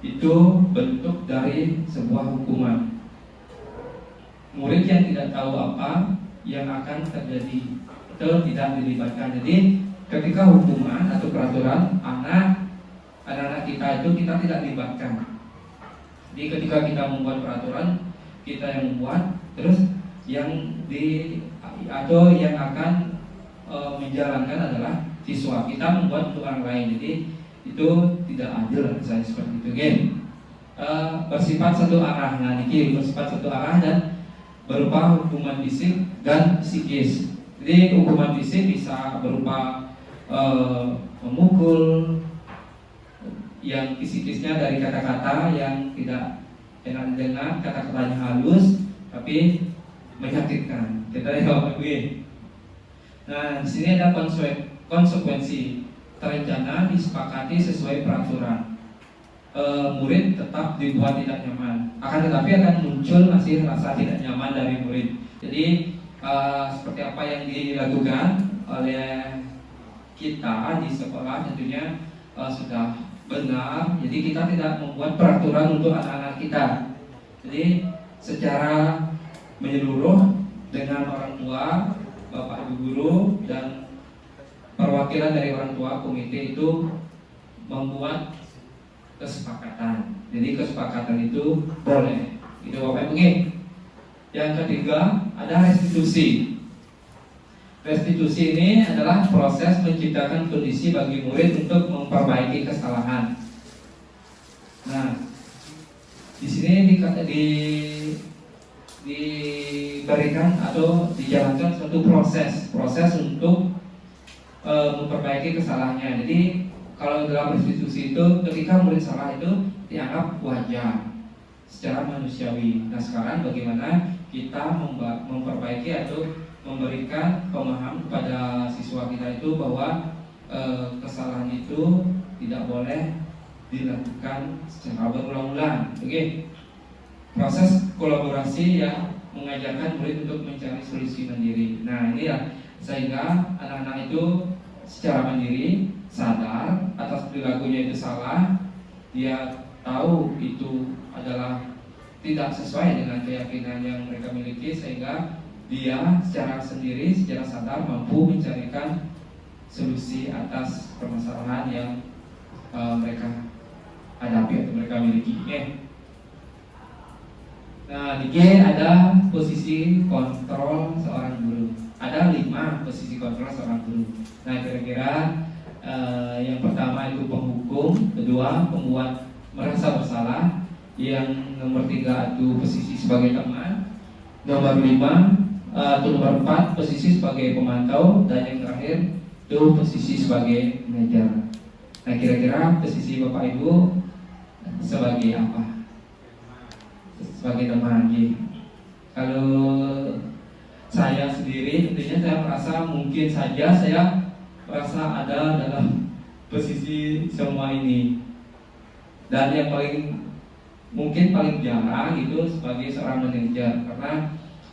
Speaker 3: itu bentuk dari sebuah hukuman. Murid yang tidak tahu apa yang akan terjadi itu tidak dilibatkan. Jadi ketika hukuman atau peraturan anak-anak kita itu kita tidak libatkan. Jadi ketika kita membuat peraturan, kita yang membuat, terus yang atau yang akan menjalankan adalah siswa. Kita membuat untuk orang lain. Jadi itu tidak adil misalnya seperti itu, bersifat satu arah. Nah, ini bersifat satu arah dan berupa hukuman fisik dan psikis. Jadi hukuman fisik bisa berupa memukul, yang psikisnya dari kata-kata yang tidak enak didengar, kata-katanya halus tapi menyakitkan. Kita lihat gue. Nah, di sini ada konsekuensi. Terencana, disepakati sesuai peraturan. Murid tetap dibuat tidak nyaman. Akan tetapi akan muncul masih rasa tidak nyaman dari murid. Jadi seperti apa yang dilakukan oleh kita di sekolah tentunya sudah benar. Jadi kita tidak membuat peraturan untuk anak-anak kita. Jadi secara menyeluruh dengan orang tua, bapak ibu guru dan perwakilan dari orang tua komite itu membuat kesepakatan. Jadi kesepakatan itu boleh. Itu Bapak Ibu. Yang ketiga ada restitusi. Restitusi ini adalah proses menciptakan kondisi bagi murid untuk memperbaiki kesalahan. Nah, di sini diberikan atau dijalankan suatu proses untuk memperbaiki kesalahannya. Jadi kalau dalam restitusi itu ketika murid salah itu dianggap wajar secara manusiawi. Nah sekarang bagaimana kita memperbaiki atau memberikan pemahaman kepada siswa kita itu bahwa kesalahan itu tidak boleh dilakukan secara berulang-ulang. Oke. Proses kolaborasi yang mengajarkan murid untuk mencari solusi mandiri. Nah ini ya, sehingga anak-anak itu secara mandiri sadar atas perilakunya itu salah, dia tahu itu adalah tidak sesuai dengan keyakinan yang mereka miliki, sehingga dia secara sendiri, secara sadar mampu mencarikan solusi atas permasalahan yang mereka hadapi atau mereka miliki. Nah, di G ada posisi kontrol seorang guru. Ada 5 posisi kontrol seorang guru. Nah, kira-kira yang pertama itu penghukum, kedua pembuat merasa bersalah, yang nomor 3 itu posisi sebagai teman, nomor 5 atau nomor 4 posisi sebagai pemantau, dan yang terakhir itu posisi sebagai manajer. Nah, kira-kira posisi Bapak Ibu sebagai apa? Sebagai teman. Kalau saya sendiri tentunya saya merasa mungkin saja saya merasa ada dalam posisi semua ini. Dan yang mungkin paling jarang itu sebagai seorang manajer, karena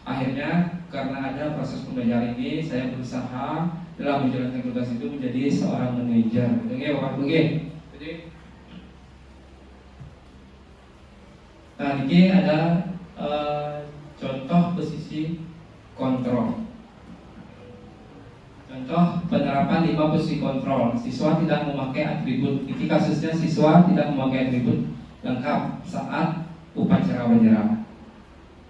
Speaker 3: akhirnya karena ada proses pembelajaran ini saya berusaha dalam menjalankan tugas itu menjadi seorang manajer. Oke, Bapak Ibu. Jadi nah, ini ada contoh posisi kontrol. Contoh penerapan 5 posisi kontrol. Siswa tidak memakai atribut. Ini kasusnya siswa tidak memakai atribut lengkap saat upacara bendera.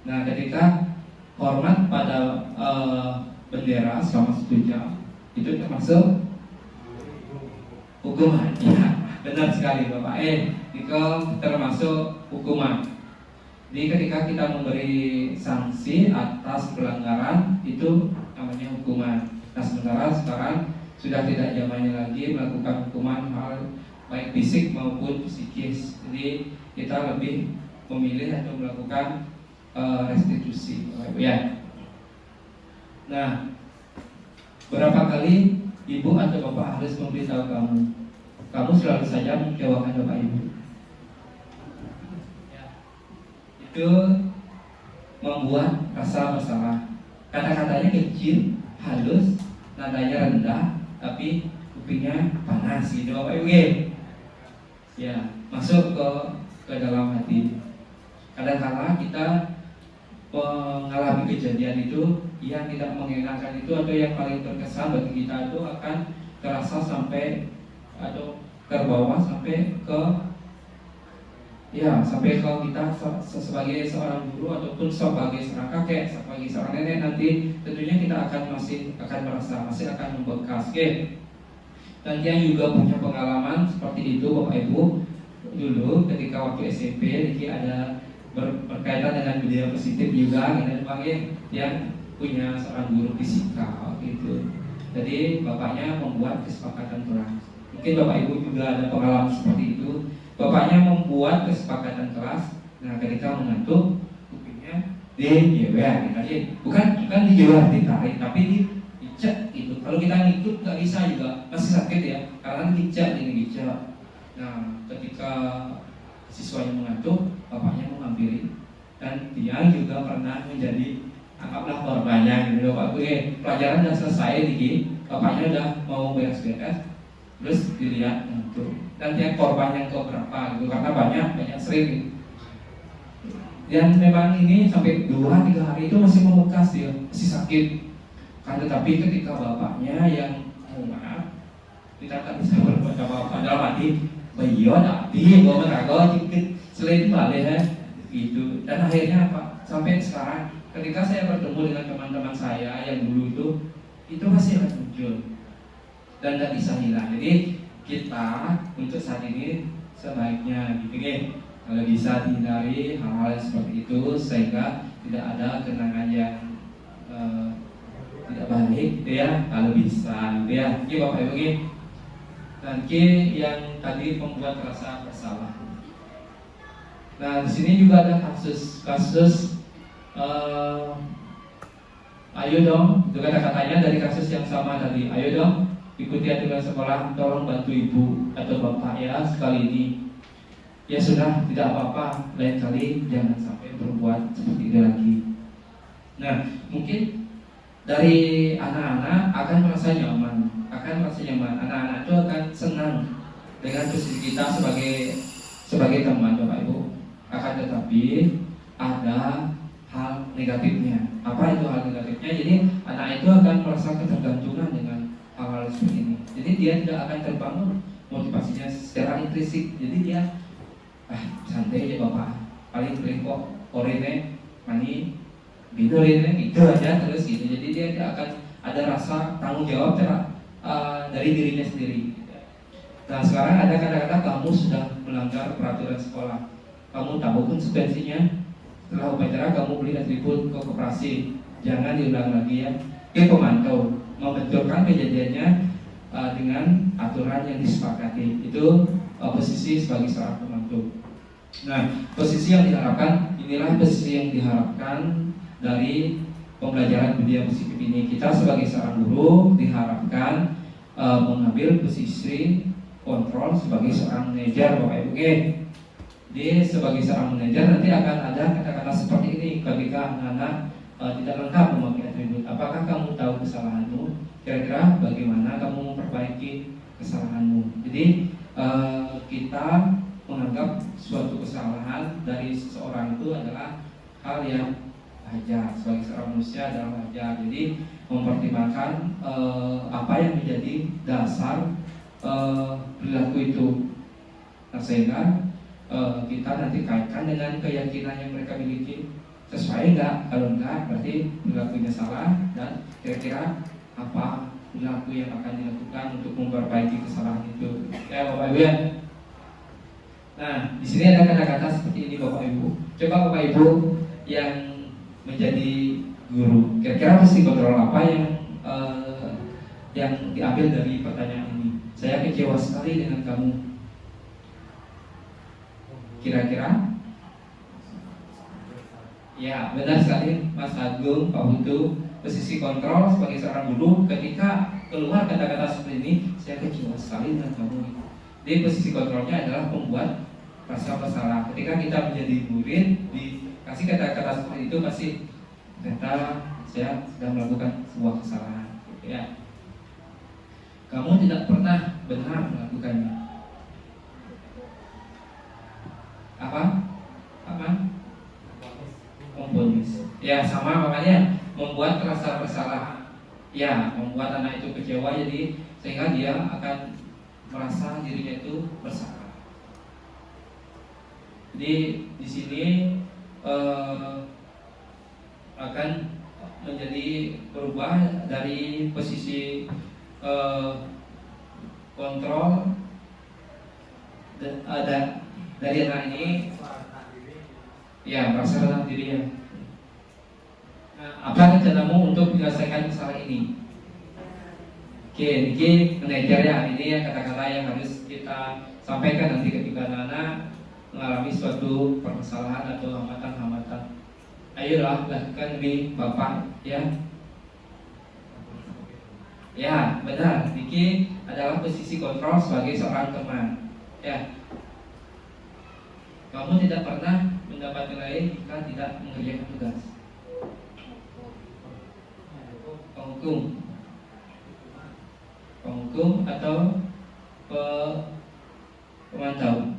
Speaker 3: Nah, ketika hormat pada bendera selama 1 jam itu termasuk hukuman. Ya, benar sekali Bapak. Itu termasuk hukuman. Jadi ketika kita memberi sanksi atas pelanggaran itu namanya hukuman. Nah, sementara sekarang sudah tidak zamannya lagi melakukan hukuman hal baik fisik maupun psikis. Jadi kita lebih memilih atau melakukan restitusi, ya. Nah, berapa kali ibu atau bapak harus memberitahu kamu selalu saja mengecewakan bapak ibu. Itu membuat rasa bersalah. Kata-katanya kecil, halus, nadanya rendah, tapi kupingnya panas gitu Bapak Ibu. Ya, masuk ke dalam hati. Kadang-kala kita mengalami kejadian itu yang tidak mengenakan itu atau yang paling berkesan bagi kita itu akan terasa sampai atau terbawa sampai ke kita sebagai seorang guru ataupun sebagai seorang kakek, sebagai seorang nenek, nanti tentunya kita masih akan membekas. Dan yang juga punya pengalaman seperti itu Bapak Ibu, dulu ketika waktu SMP ini ada berkaitan dengan budaya positif juga, dan yang punya seorang guru fisika gitu. Jadi bapaknya membuat kesepakatan keras. Mungkin Bapak Ibu juga ada pengalaman seperti itu. Bapaknya membuat kesepakatan keras. Nah, ketika mengantuk, kupingnya dijewer, bukan dijewer, ditarik, tapi dicek gitu. Kalau kita ngikut nggak bisa juga, masih sakit ya, karena dicek. Nah, ketika siswanya mengantuk, bapaknya menghampiri, dan dia juga pernah menjadi anggaplah korbannya gitu Bapak Ibu. Pelajaran sudah selesai bapaknya udah mau beres-beres, terus dilihat ngantuk. Dan dia korban yang keberapa gitu, karena banyak sering gitu. Dan memang ini sampai 2-3 hari itu masih membekas dia, masih sakit. Kan tetapi ketika bapaknya yang maaf kita tak bisa berbuat apa-apa dalam arti bayo tapi gua merasa sedikit selain balik ya gitu. Dan akhirnya apa, sampai sekarang ketika saya bertemu dengan teman-teman saya yang dulu itu masih akan muncul dan tidak bisa hilang. Jadi kita untuk saat ini sebaiknya gitu kalau bisa dihindari hal-hal seperti itu sehingga tidak ada kenangan yang tidak baik gitu ya, kalau bisa gitu ya. Oke Bapak Ibu, nanti yang tadi membuat rasa bersalah. Nah di sini juga ada kasus ayo dong, itu kata-katanya dari kasus yang sama tadi. Ayo dong, ikuti aturan sekolah, tolong bantu ibu atau bapak ya sekali ini. Ya sudah, tidak apa-apa, lain kali jangan sampai berbuat seperti itu lagi. Nah, mungkin dari anak-anak akan merasa nyaman. Anak-anak itu akan senang dengan posisi kita sebagai teman, Bapak Ibu. Akan tetapi ada hal negatifnya. Apa itu hal negatifnya? Jadi anak itu akan merasa ketergantungan dengan hal-hal seperti ini. Jadi dia tidak akan terbangun motivasinya secara intrinsik. Jadi dia santai aja bapak, paling beli kok oranye mani gitu aja terus gitu. Jadi dia tidak akan ada rasa tanggung jawab dari dirinya sendiri. Nah sekarang ada kata-kata kamu sudah melanggar peraturan sekolah, kamu tahu konsekuensinya. Setelah upacara kamu beli atribut ke koperasi, jangan diulang lagi ya. Oke, pemantau membenturkan kejadiannya dengan aturan yang disepakati. Itu posisi sebagai seorang pemantau. Nah, posisi yang diharapkan, inilah posisi yang diharapkan dari pembelajaran budaya positif ini. Kita sebagai seorang guru diharapkan mengambil posisi kontrol sebagai seorang manajer, Bapak Ibu. Jadi sebagai seorang manajer nanti akan ada kata-kata seperti ini ketika anak-anak tidak lengkap memakai atribut. Apakah kamu tahu kesalahanmu? Kira-kira bagaimana kamu memperbaiki kesalahanmu? Jadi kita menganggap suatu kesalahan dari seseorang itu adalah hal yang wajar. Sebagai seorang manusia adalah wajar. Jadi mempertimbangkan apa yang menjadi dasar perilaku itu. Nah, sehingga kita nanti kaitkan dengan keyakinan yang mereka miliki, sesuai enggak? Kalau enggak berarti perilakunya salah, dan kira-kira apa perilaku yang akan dilakukan untuk memperbaiki kesalahan itu. Ya Bapak Ibu ya. Nah di sini ada kata-kata seperti ini Bapak Ibu. Coba Bapak Ibu yang menjadi guru, kira-kira mesti kontrol apa yang diambil dari pertanyaan ini? Saya kecewa sekali dengan kamu. Kira-kira? Ya, benar sekali Mas Agung, Pak Putu. Posisi kontrol sebagai seorang guru, ketika keluar kata-kata seperti ini, saya kecewa sekali dengan kamu. Jadi posisi kontrolnya adalah membuat rasa bersalah. Ketika kita menjadi murid, dikasih kata-kata seperti itu, pasti ternyata saya sedang melakukan sebuah kesalahan. Ya, kamu tidak pernah benar melakukannya. Apa? Kompromis. Ya sama, makanya membuat rasa bersalah. Ya, membuat anak itu kecewa, jadi sehingga dia akan merasa dirinya itu bersalah. Jadi di sini akan menjadi berubah dari posisi kontrol dari anak ini, ya merasa rendah diri ya. Nah, apa rencanamu untuk menyelesaikan masalah ini? Oke, ini manajer ya, ini ya kata-kata yang harus kita sampaikan nanti ketika anak-anak mengalami suatu permasalahan atau hambatan-hambatan. Ayolah lakukan demi Bapak ya. Ya benar, Niki adalah posisi kontrol sebagai seorang teman. Ya, kamu tidak pernah mendapat nilai jika tidak mengerjakan tugas. Penghukum atau pemantau.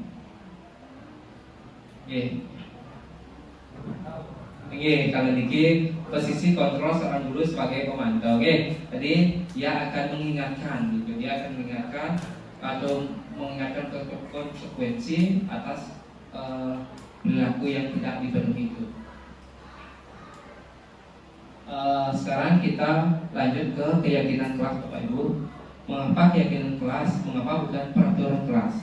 Speaker 3: Oke, kalau Niki posisi kontrol seorang guru sebagai pemantau. Oke, jadi dia akan mengingatkan gitu. Dia akan mengingatkan atau mengingatkan konsekuensi atas perilaku yang tidak dipenuhi itu. Sekarang kita lanjut ke keyakinan kelas, Bapak Ibu. Mengapa keyakinan kelas? Mengapa bukan peraturan kelas?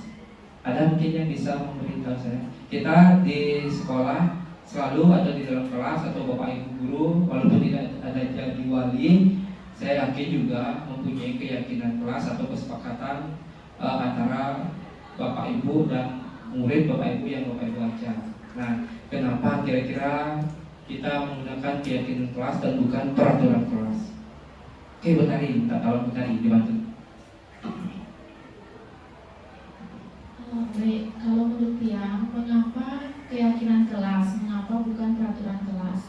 Speaker 3: Ada mungkin yang bisa memberitahu saya? Kita di sekolah selalu ada di dalam kelas atau Bapak Ibu guru, walaupun tidak ada jadi wali, saya yakin juga mempunyai keyakinan kelas atau kesepakatan antara Bapak Ibu dan murid Bapak Ibu yang Bapak Ibu ajar. Nah, kenapa kira-kira kita menggunakan keyakinan kelas dan bukan peraturan kelas? Oke, Bu Tari, minta tolong Bu Tari dibantu.
Speaker 7: Baik, kalau menurut Tiang, mengapa keyakinan kelas, mengapa bukan peraturan kelas?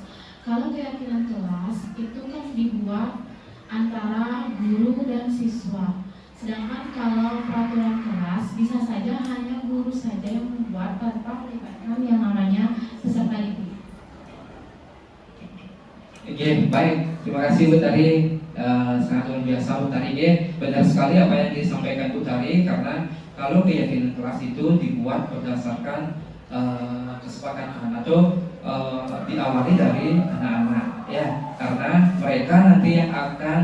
Speaker 7: Kalau keyakinan kelas itu kan dibuat antara guru dan siswa. Sedangkan kalau peraturan kelas bisa saja hanya guru saja yang membuat tanpa melibatkan yang namanya peserta didik.
Speaker 3: Oke, baik. Terima kasih Bu Tari. Sangat luar biasa Bu Tari. Benar sekali apa yang disampaikan Bu Tari, karena kalau keyakinan kelas itu dibuat berdasarkan kesepakatan atau diawali dari anak-anak, ya, karena mereka nanti yang akan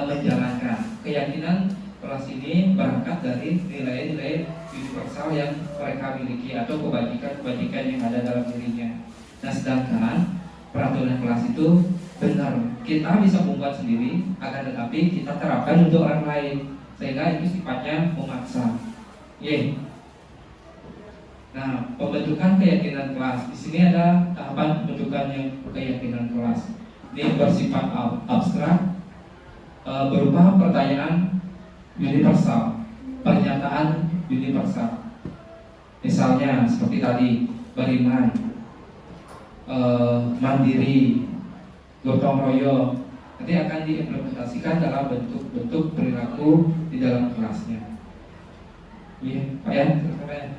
Speaker 3: menjalankan. Keyakinan kelas ini berangkat dari nilai-nilai universal yang mereka miliki atau kebajikan yang ada dalam dirinya. Nah, sedangkan peraturan kelas itu benar kita bisa membuat sendiri, akan tetapi kita terapkan untuk orang lain, sehingga itu sifatnya memaksa. Nah, pembentukan keyakinan kelas di sini ada tahapan pembentukan yang keyakinan kelas. Ini bersifat abstrak, berupa pertanyaan universal, pernyataan universal. Misalnya seperti tadi, beriman, mandiri, gotong royong, nanti akan diimplementasikan dalam bentuk-bentuk perilaku di dalam kelasnya. Iya, Pak Yan, silakan Pak Yan.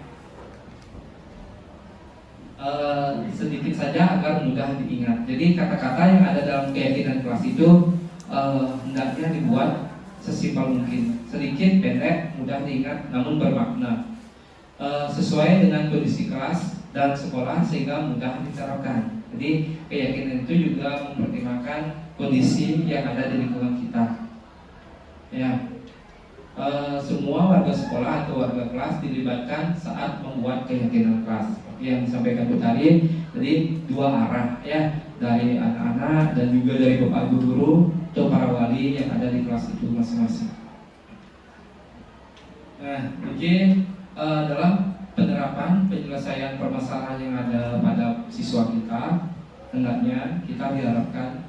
Speaker 3: Sedikit saja agar mudah diingat. Jadi kata-kata yang ada dalam keyakinan kelas itu hendaknya dibuat sesimpel mungkin, sedikit, pendek, mudah diingat, namun bermakna, sesuai dengan kondisi kelas dan sekolah sehingga mudah diterapkan. Jadi keyakinan itu juga mempertimbangkan kondisi yang ada di lingkungan kita. Ya, semua warga sekolah atau warga kelas dilibatkan saat membuat keyakinan kelas. Seperti yang disampaikan Bu Tari, jadi dua arah, ya, dari anak-anak dan juga dari Bapak Ibu guru atau para wali yang ada di kelas itu masing-masing. Nah, jadi dalam penerapan penyelesaian permasalahan yang ada pada siswa kita, hendaknya kita diharapkan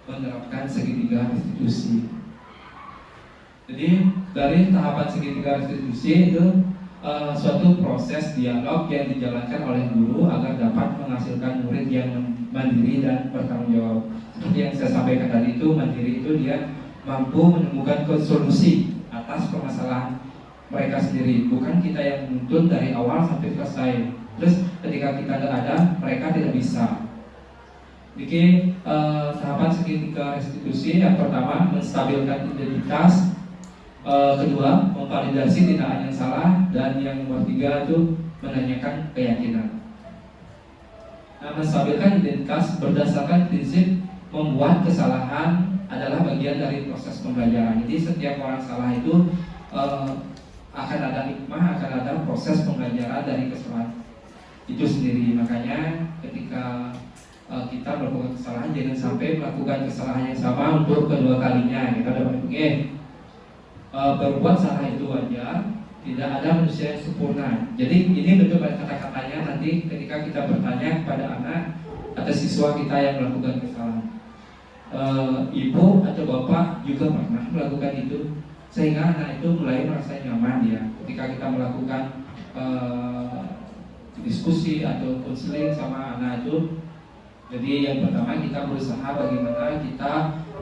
Speaker 3: menerapkan segitiga restitusi. Jadi dari tahapan segitiga restitusi itu suatu proses dialog yang dijalankan oleh guru agar dapat menghasilkan murid yang mandiri dan bertanggung jawab. Seperti yang saya sampaikan tadi, itu mandiri itu dia mampu menemukan solusi atas permasalahan mereka sendiri, bukan kita yang menuntun dari awal sampai selesai. Terus ketika kita ada, mereka tidak bisa. Jadi tahapan segitiga restitusi yang pertama menstabilkan identitas, kedua memvalidasi tindakan yang salah, dan yang nomor tiga itu menanyakan keyakinan. Nah, menstabilkan identitas berdasarkan prinsip membuat kesalahan adalah bagian dari proses pembelajaran. Jadi setiap orang salah itu akan ada hikmah, akan ada proses pembelajaran dari kesalahan itu sendiri. Makanya ketika kita melakukan kesalahan, jangan sampai melakukan kesalahan yang sama untuk kedua kalinya. Kita dapat berbuat salah itu wajar, tidak ada manusia yang sempurna. Jadi ini bentuk kata-katanya nanti ketika kita bertanya kepada anak atau siswa kita yang melakukan kesalahan. Ibu atau bapak juga pernah melakukan itu, sehingga anak itu mulai merasa nyaman ya ketika kita melakukan diskusi atau konseling sama anak itu. Jadi yang pertama kita berusaha bagaimana kita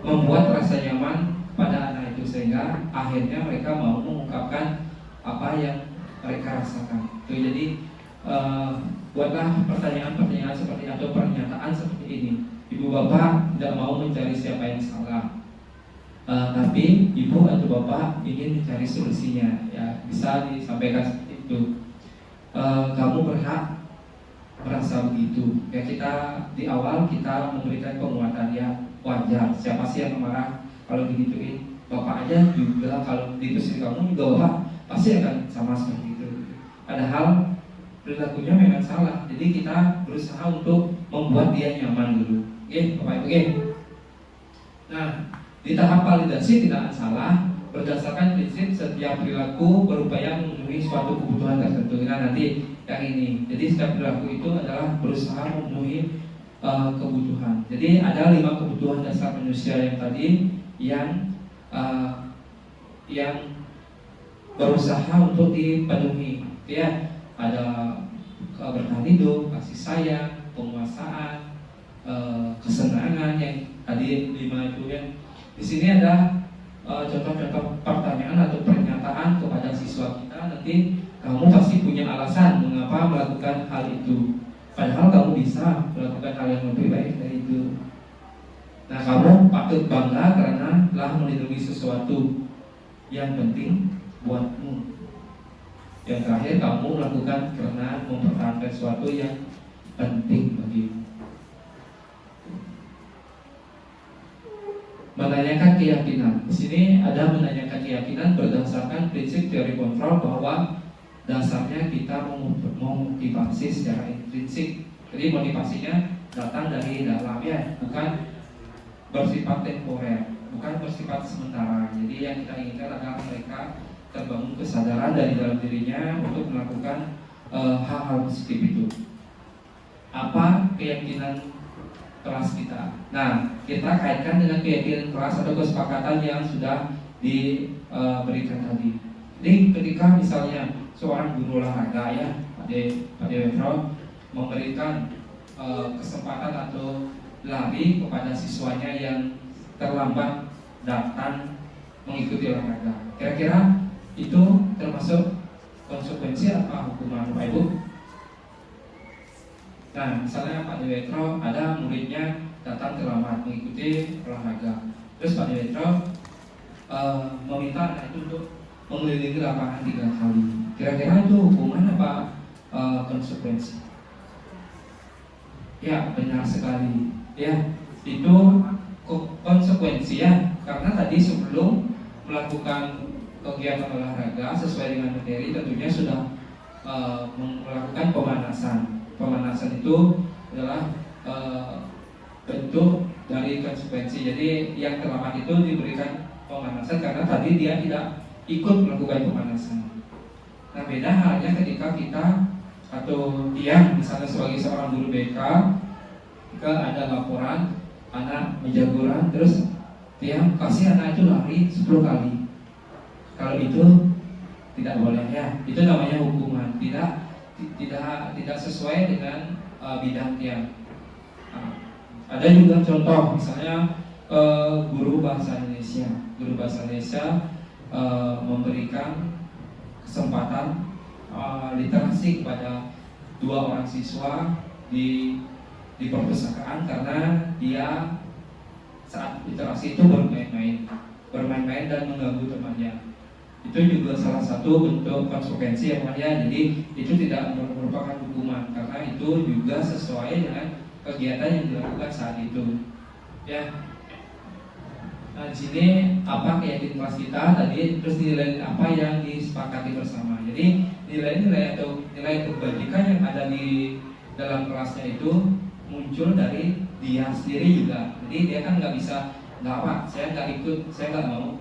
Speaker 3: membuat rasa nyaman pada anak itu, sehingga akhirnya mereka mau mengungkapkan apa yang mereka rasakan. Jadi buatlah pertanyaan-pertanyaan seperti atau pernyataan seperti ini. Ibu bapak tidak mau mencari siapa yang salah. Tapi ibu atau bapak ingin mencari solusinya, ya bisa disampaikan seperti itu. Kamu berhak merasa begitu. Ya kita di awal kita memberikan penguatan, ya wajar. Siapa sih yang marah kalau digituin? Bapak aja juga kalau ditusin kamu juga bapak pasti akan sama seperti itu. Padahal perilakunya memang salah. Jadi kita berusaha untuk membuat dia nyaman dulu. Oke, bapak ibu. Nah, di tahap validasi tidak salah berdasarkan prinsip setiap perilaku berupaya memenuhi suatu kebutuhan tertentu. Nah nanti yang ini, jadi setiap perilaku itu adalah berusaha memenuhi kebutuhan. Jadi ada 5 kebutuhan dasar manusia yang tadi yang berusaha untuk dipenuhi. Ya, ada keberkahan hidup, kasih sayang, penguasaan, kesenangan yang tadi 5 itu ya. Di sini ada contoh-contoh pertanyaan atau pernyataan kepada siswa kita. Nanti kamu pasti punya alasan mengapa melakukan hal itu. Padahal kamu bisa melakukan hal yang lebih baik dari itu. Nah, kamu patut bangga karena telah melindungi sesuatu yang penting buatmu. Yang terakhir, kamu melakukan karena mempertahankan sesuatu yang penting bagimu. Menanyakan keyakinan. Di sini ada menanyakan keyakinan berdasarkan prinsip teori kontrol bahwa dasarnya kita memotivasi secara intrinsik. Jadi motivasinya datang dari dalam, ya, bukan bersifat temporer, bukan bersifat sementara. Jadi yang kita inginkan adalah mereka terbangun kesadaran dari dalam dirinya untuk melakukan hal-hal positif itu. Apa keyakinan kelas kita? Nah, kita kaitkan dengan keyakinan kelas atau kesepakatan yang sudah diberikan tadi. Jadi ketika misalnya seorang guru olahraga, ya, Pak Dewetro memberikan kesempatan atau lari kepada siswanya yang terlambat datang mengikuti olahraga, kira-kira itu termasuk konsekuensi apa hukuman, Pak Ibu? Nah, misalnya Pak Dewetro ada muridnya datang terlambat mengikuti olahraga, terus Pak Dewetro meminta anak itu untuk mengelilingi lapangan 3 kali. Kira-kira itu hukuman apa konsekuensi? Ya, benar sekali. Ya, itu konsekuensi, ya, karena tadi sebelum melakukan kegiatan olahraga sesuai dengan materi tentunya sudah melakukan pemanasan. Pemanasan itu adalah bentuk dari konsekuensi. Jadi yang terlambat itu diberikan pemanasan karena tadi dia tidak ikut melakukan pemanasan. Nah, beda halnya ketika kita atau dia misalnya sebagai seorang guru BK, jika ada laporan anak menjagoran, terus dia kasih anak itu lari 10 kali. Kalau itu tidak boleh, ya. Itu namanya hukuman, tidak sesuai dengan bidang dia. Nah, ada juga contoh misalnya guru bahasa Indonesia. Guru bahasa Indonesia memberikan kesempatan literasi kepada 2 orang siswa di perpustakaan karena dia saat literasi itu bermain-main dan mengganggu temannya. Itu juga salah satu bentuk konsekuensi yang ada. Jadi itu tidak merupakan hukuman karena itu juga sesuai dengan kegiatan yang dilakukan saat itu. Ya. Nah, di sini apa keyakinan kelas kita tadi, terus nilai apa yang disepakati bersama. Jadi nilai-nilai atau nilai kebajikan yang ada di dalam kelasnya itu muncul dari dia sendiri juga. Jadi dia kan nggak bisa, nggak apa, saya nggak ikut, saya nggak mau.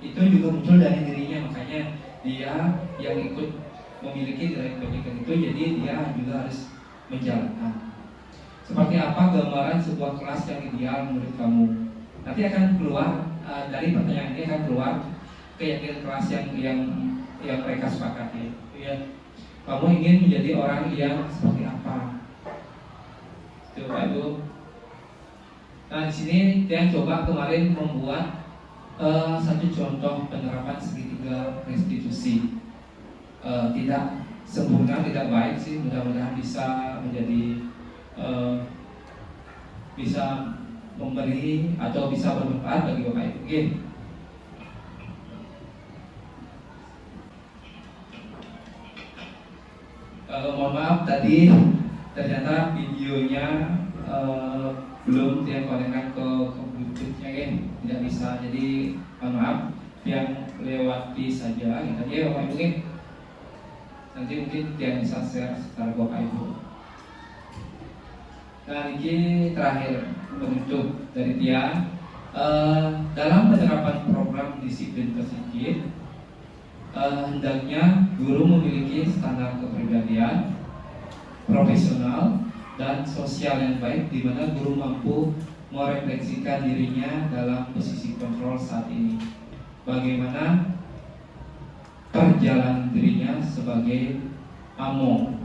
Speaker 3: Itu juga muncul dari dirinya, makanya dia yang ikut memiliki nilai kebajikan itu, jadi dia juga harus menjalankan. Seperti apa gambaran sebuah kelas yang ideal menurut kamu? Nanti akan keluar dari pertanyaan ini akan keluar keyakinan kelas yang mereka sepakati. Ya, kamu ingin menjadi orang yang seperti apa? Itu Pak Ibu. Nah, di sini dia coba kemarin membuat satu contoh penerapan segitiga restitusi. Tidak sempurna, tidak baik sih. Mudah-mudahan bisa menjadi bisa memberi atau bisa bermanfaat bagi Bapak Ibu. Oke. Mohon maaf tadi ternyata videonya belum terkonekkan ke Bluetooth-nya ya, tidak bisa. Jadi mohon maaf yang lewati saja gitu ya Bapak Ibu ya. Nanti mungkin yang bisa share secara Bapak Ibu. Nah ini terakhir penutup dari Tia. Dalam penerapan program disiplin positif, hendaknya guru memiliki standar kepribadian, profesional, dan sosial yang baik, di mana guru mampu merefleksikan dirinya dalam posisi kontrol saat ini. Bagaimana perjalanan dirinya sebagai among.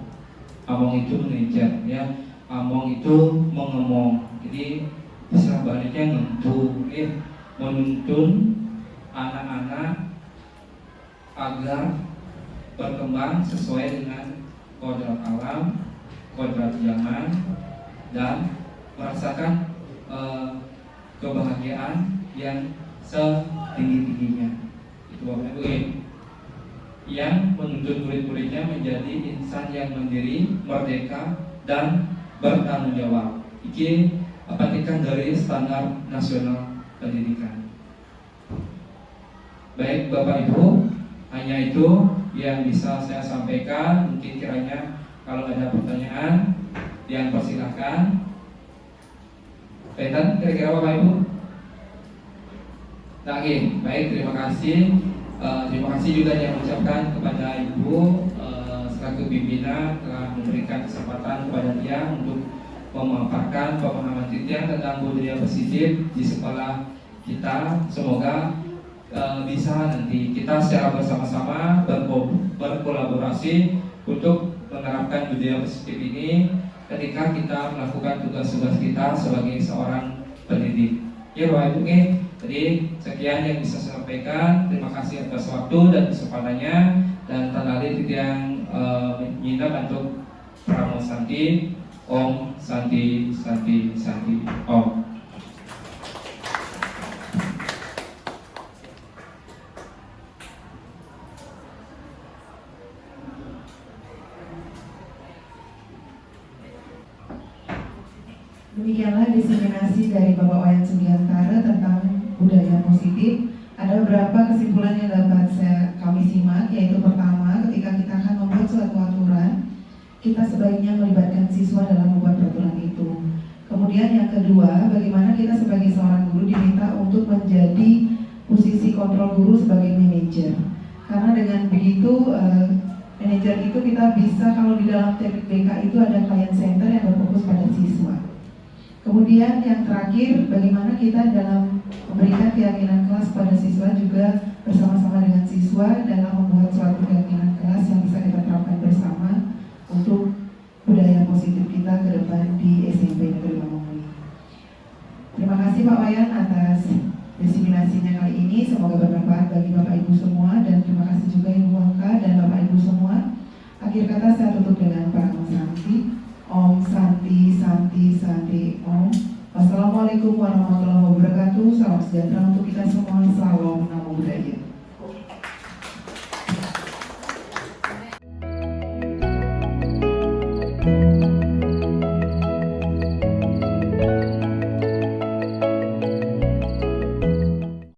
Speaker 3: Among itu manajer, ya. Among itu mengemong. Jadi istilah baliknya ngentu, ya. Menuntun anak-anak agar berkembang sesuai dengan kodrat alam, kodrat zaman, dan merasakan kebahagiaan yang setinggi-tingginya. Itu Bapak Ibu yang menuntut murid-muridnya menjadi insan yang mandiri, merdeka, dan bertanggung jawab. Iki petikan dari standar nasional pendidikan. Baik Bapak Ibu, hanya itu yang bisa saya sampaikan. Mungkin kiranya kalau ada pertanyaan yang persilahkan. Petan kira-kira Bapak Ibu? Baik, terima kasih. Terima kasih juga yang mengucapkan kepada Ibu selaku pimpinan telah memberikan kesempatan kepada dia untuk memaparkan pemahaman Titia tentang budaya positif di sekolah kita. Semoga bisa nanti kita secara bersama-sama berkolaborasi untuk menerapkan budaya positif ini ketika kita melakukan tugas-tugas kita sebagai seorang pendidik. Ya Bapak Ibu, jadi sekian yang bisa saya sampaikan. Terima kasih atas waktu dan kesempatannya, dan tanali yang menyimak untuk Pramo Santi, Om Santi Santi Santi Om.
Speaker 1: Demikianlah diseminasi dari Bapak Wayan Sugiantara tentang budaya positif. Ada beberapa kesimpulan yang dapat kami simak, yaitu pertama, ketika kita akan membuat suatu aturan, kita sebaiknya melibatkan siswa dalam membuat peraturan itu. Kemudian yang kedua, bagaimana kita sebagai seorang guru diminta untuk menjadi posisi kontrol guru sebagai manajer. Karena dengan begitu manajer itu kita bisa, kalau di dalam teknik BK itu ada client center yang berfokus pada siswa. Kemudian yang terakhir, bagaimana kita dalam memberikan keyakinan kelas pada siswa juga bersama-sama dengan siswa dalam membuat suatu keyakinan kelas yang bisa kita terapkan bersama untuk budaya positif kita ke depan di SMP Negeri Bangomoli. Terima kasih Pak Wayan atas diseminasinya kali ini. Semoga bermanfaat bagi Bapak Ibu semua, dan terima kasih juga Ibu Wangka dan Bapak Ibu semua. Akhir kata saya tutup dengan Pramo Santi. Om Santi Santi Santi Om. Wassalamualaikum warahmatullahi wabarakatuh. Salam sejahtera.